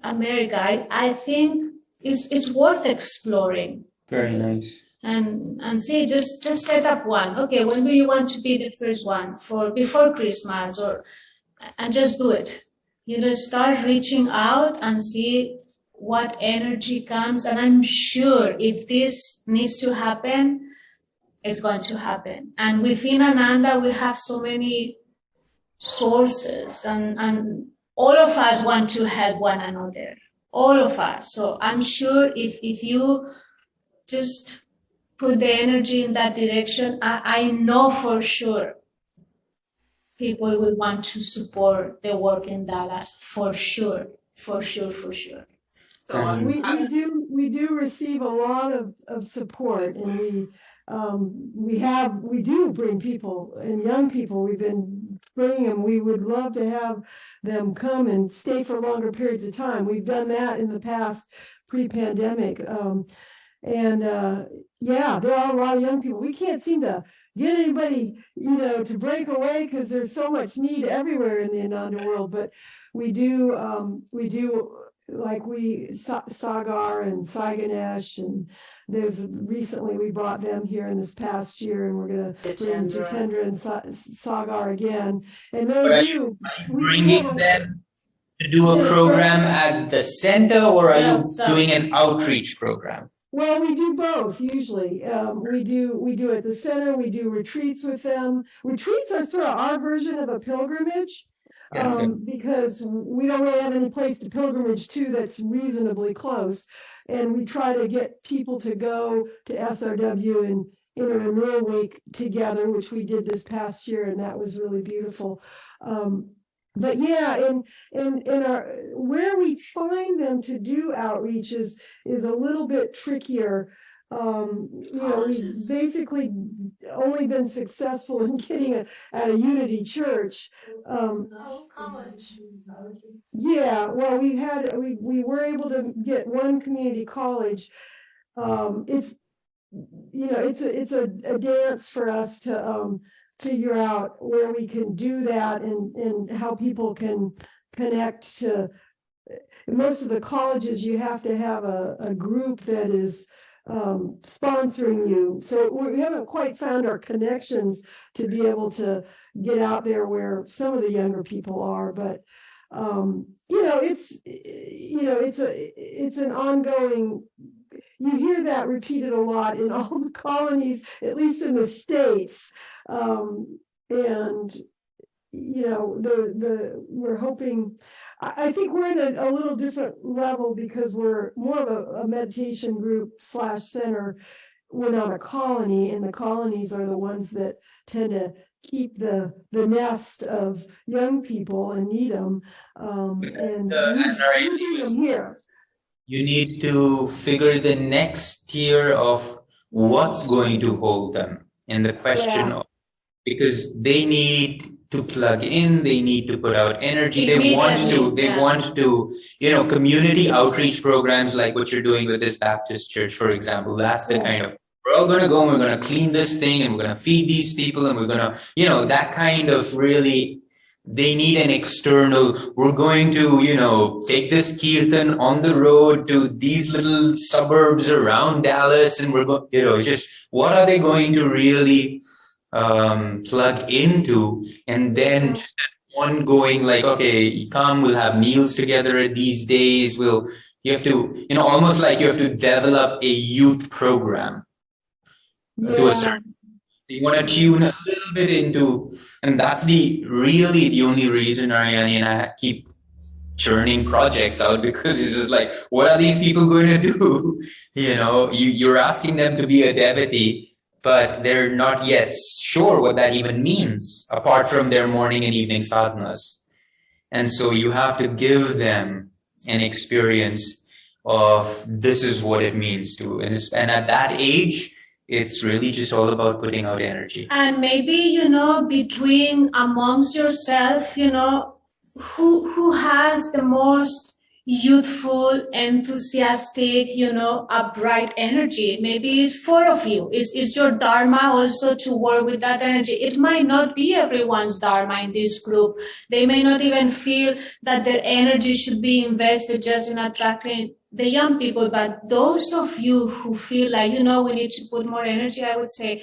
America. I think it's worth exploring. Very nice. And see, just set up one. Okay, when do you want to be the first one? For before Christmas, and just do it. Start reaching out and see what energy comes. And I'm sure if this needs to happen, it's going to happen. And within Ananda, we have so many sources, and all of us want to help one another, all of us. So I'm sure if you just put the energy in that direction, I know for sure people will want to support the work in Dallas, for sure, for sure, for sure. So We do receive a lot of support, and we do bring people and young people. We've been bringing them. We would love to have them come and stay for longer periods of time. We've done that in the past, pre-pandemic. Yeah, there are a lot of young people. We can't seem to get anybody, to break away because there's so much need everywhere in the Ananda world. But we do, like Sagar and Sai Ganesh, and recently we brought them here in this past year, and we're going to bring Jitendra and Sagar again. And bringing them to do a program at the center, or are you doing an outreach program? Well, we do both usually. We do at the center. We do retreats with them. Retreats are sort of our version of a pilgrimage, because we don't really have any place to pilgrimage to that's reasonably close, and we try to get people to go to SRW and Inner Renewal Week together, which we did this past year, and that was really beautiful. But yeah, and where we find them to do outreach is a little bit trickier. We've basically only been successful in getting at a Unity Church. college. Yeah, well, we were able to get one community college. It's a dance for us to figure out where we can do that, and how people can connect to. Most of the colleges, you have to have a group that is sponsoring you. So we haven't quite found our connections to be able to get out there where some of the younger people are. But it's an ongoing. You hear that repeated a lot in all the colonies, at least in the States. We're hoping. I think we're at a little different level because we're more of a meditation group / center. We're not a colony, and the colonies are the ones that tend to keep the nest of young people and need them. Here. You need to figure the next tier of what's going to hold them, and the question of, because they need to plug in, they need to put out energy, they want to, community outreach programs like what you're doing with this Baptist church, for example. That's the kind of, we're all going to go and we're going to clean this thing and we're going to feed these people and we're going to, that kind of really, they need an external, we're going to, take this kirtan on the road to these little suburbs around Dallas, and we're going, just what are they going to really plug into? And then just that ongoing, like, okay, you come, we'll have meals together these days. You have to, almost like you have to develop a youth program to a certain. You want to tune a little bit into, and that's the only reason Narayani and I keep churning projects out, because it's just like, what are these people going to do? You're asking them to be a devotee, but they're not yet sure what that even means, apart from their morning and evening sadhanas. And so you have to give them an experience of this is what it means to, and at that age, it's really just all about putting out energy. And maybe, between amongst yourself, who has the most youthful, enthusiastic, upright energy. Maybe it's 4 of you. Is your dharma also to work with that energy? It might not be everyone's dharma in this group. They may not even feel that their energy should be invested just in attracting the young people, but those of you who feel like, we need to put more energy, I would say,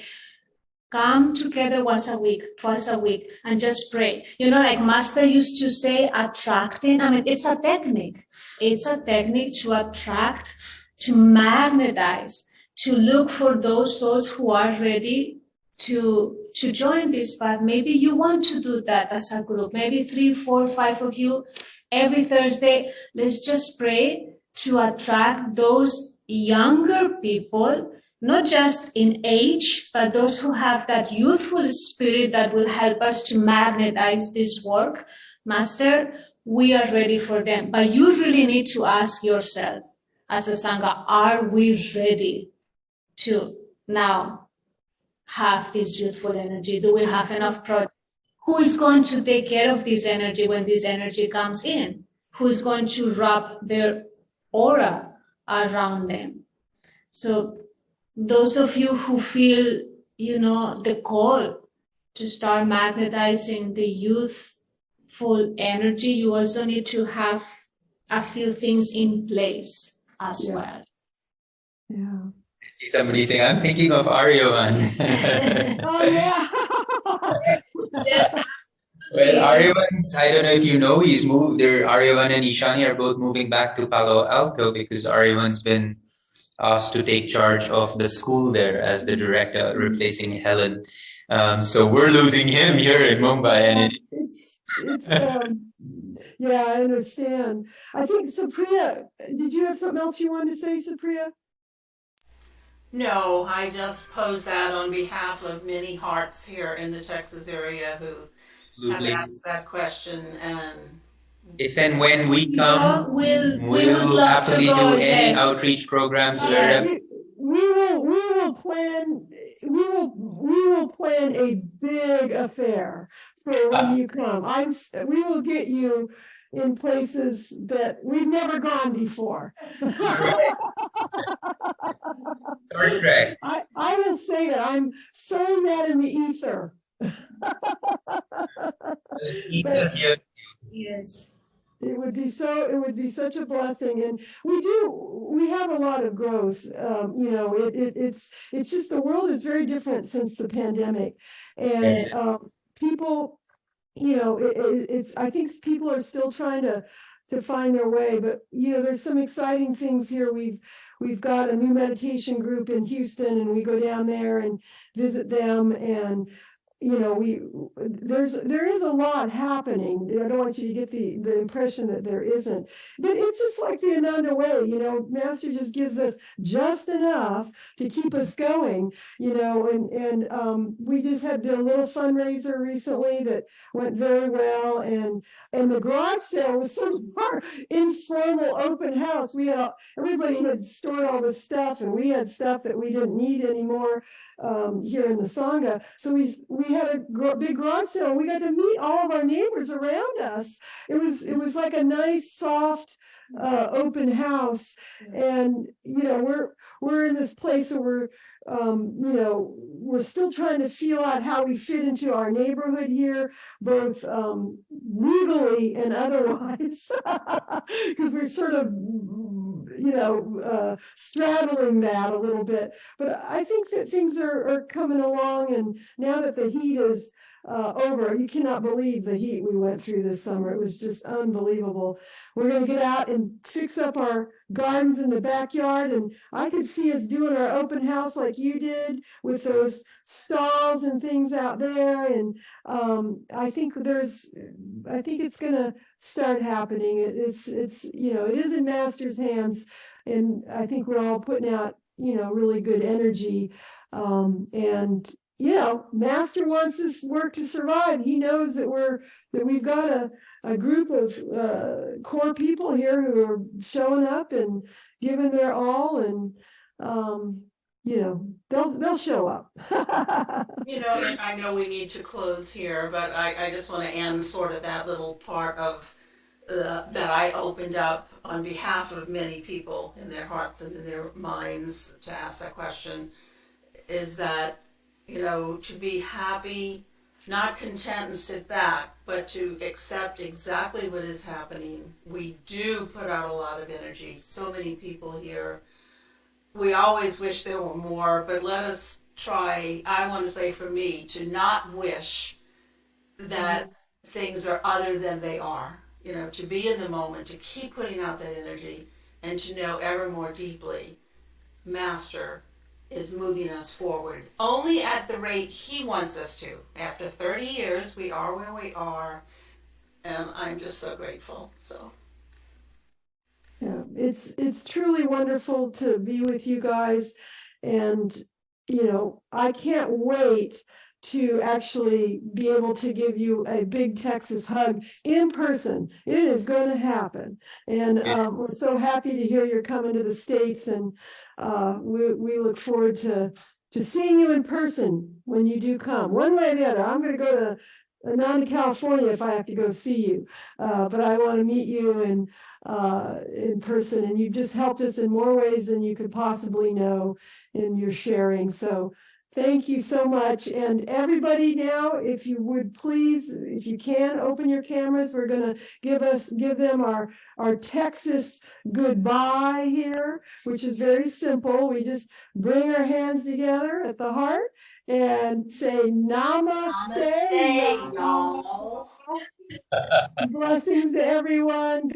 come together once a week, twice a week, and just pray. Like Master used to say, attracting, it's a technique. It's a technique to attract, to magnetize, to look for those souls who are ready to join this path. Maybe you want to do that as a group, maybe 3, 4, 5 of you every Thursday. Let's just pray to attract those younger people, not just in age, but those who have that youthful spirit that will help us to magnetize this work. Master, we are ready for them. But you really need to ask yourself, as a Sangha, are we ready to now have this youthful energy? Do we have enough projects? Who is going to take care of this energy when this energy comes in? Who is going to wrap their aura around them? So those of you who feel, the call to start magnetizing the youthful energy, you also need to have a few things in place as well. Yeah. See somebody saying, I'm thinking of Aryavan. Oh, yeah. Just Well, Aryavan's, I don't know if you know, he's moved. Aryavan and Ishani are both moving back to Palo Alto because Aryavan's been asked to take charge of the school there as the director, replacing Helen. So we're losing him here in Mumbai. And Yeah, I understand. I think, Supriya, did you have something else you wanted to say, Supriya? No, I just pose that on behalf of many hearts here in the Texas area who have asked that question. And if and when we come, we'll happily do any outreach programs wherever. We will plan a big affair for when you come. We will get you in places that we've never gone before. Star Trek. I will say that I'm saying that in the ether. yes. It would be such a blessing, and we have a lot of growth. It's just the world is very different since the pandemic, and people, I think people are still trying to find their way, but there's some exciting things here. We've got a new meditation group in Houston, and we go down there and visit them, and there is a lot happening. I don't want you to get the impression that there isn't, but it's just like the Ananda way. Master just gives us just enough to keep us going. And we just had a little fundraiser recently that went very well, and the garage sale was sort of our informal open house. Everybody had stored all this stuff, and we had stuff that we didn't need anymore here in the Sangha. So we had a big garage sale. We got to meet all of our neighbors around us. It was like a nice, soft, open house. And we're in this place where we're still trying to feel out how we fit into our neighborhood here, both legally and otherwise, because we're sort of straddling that a little bit. But I think that things are coming along, and now that the heat is over, you cannot believe the heat we went through this summer. It was just unbelievable. We're going to get out and fix up our gardens in the backyard, and I could see us doing our open house like you did with those stalls and things out there. And I think it's going to start happening. It is in Master's hands, and I think we're all putting out really good energy. Master wants this work to survive. He knows that we've got a group of core people here who are showing up and giving their all, and they'll show up. I know we need to close here, but I just want to end sort of that little part of that I opened up on behalf of many people in their hearts and in their minds to ask that question, is that to be happy, not content and sit back, but to accept exactly what is happening. We do put out a lot of energy. So many people here. We always wish there were more, but let us try, I want to say for me, to not wish that things are other than they are. To be in the moment, to keep putting out that energy, and to know ever more deeply, Master, is moving us forward, only at the rate He wants us to. After 30 years, we are where we are, and I'm just so grateful. So. Yeah, it's truly wonderful to be with you guys, and I can't wait to actually be able to give you a big Texas hug in person. It is going to happen, and we're so happy to hear you're coming to the States, and we look forward to seeing you in person when you do come. One way or the other, I'm going to go to Ananda, California if I have to go see you, but I want to meet you in person, and you've just helped us in more ways than you could possibly know in your sharing. So thank you so much. And everybody now, if you would please, if you can, open your cameras. We're going to give them our Texas goodbye here, which is very simple. We just bring our hands together at the heart and say namaste. Namaste, y'all. Blessings to everyone.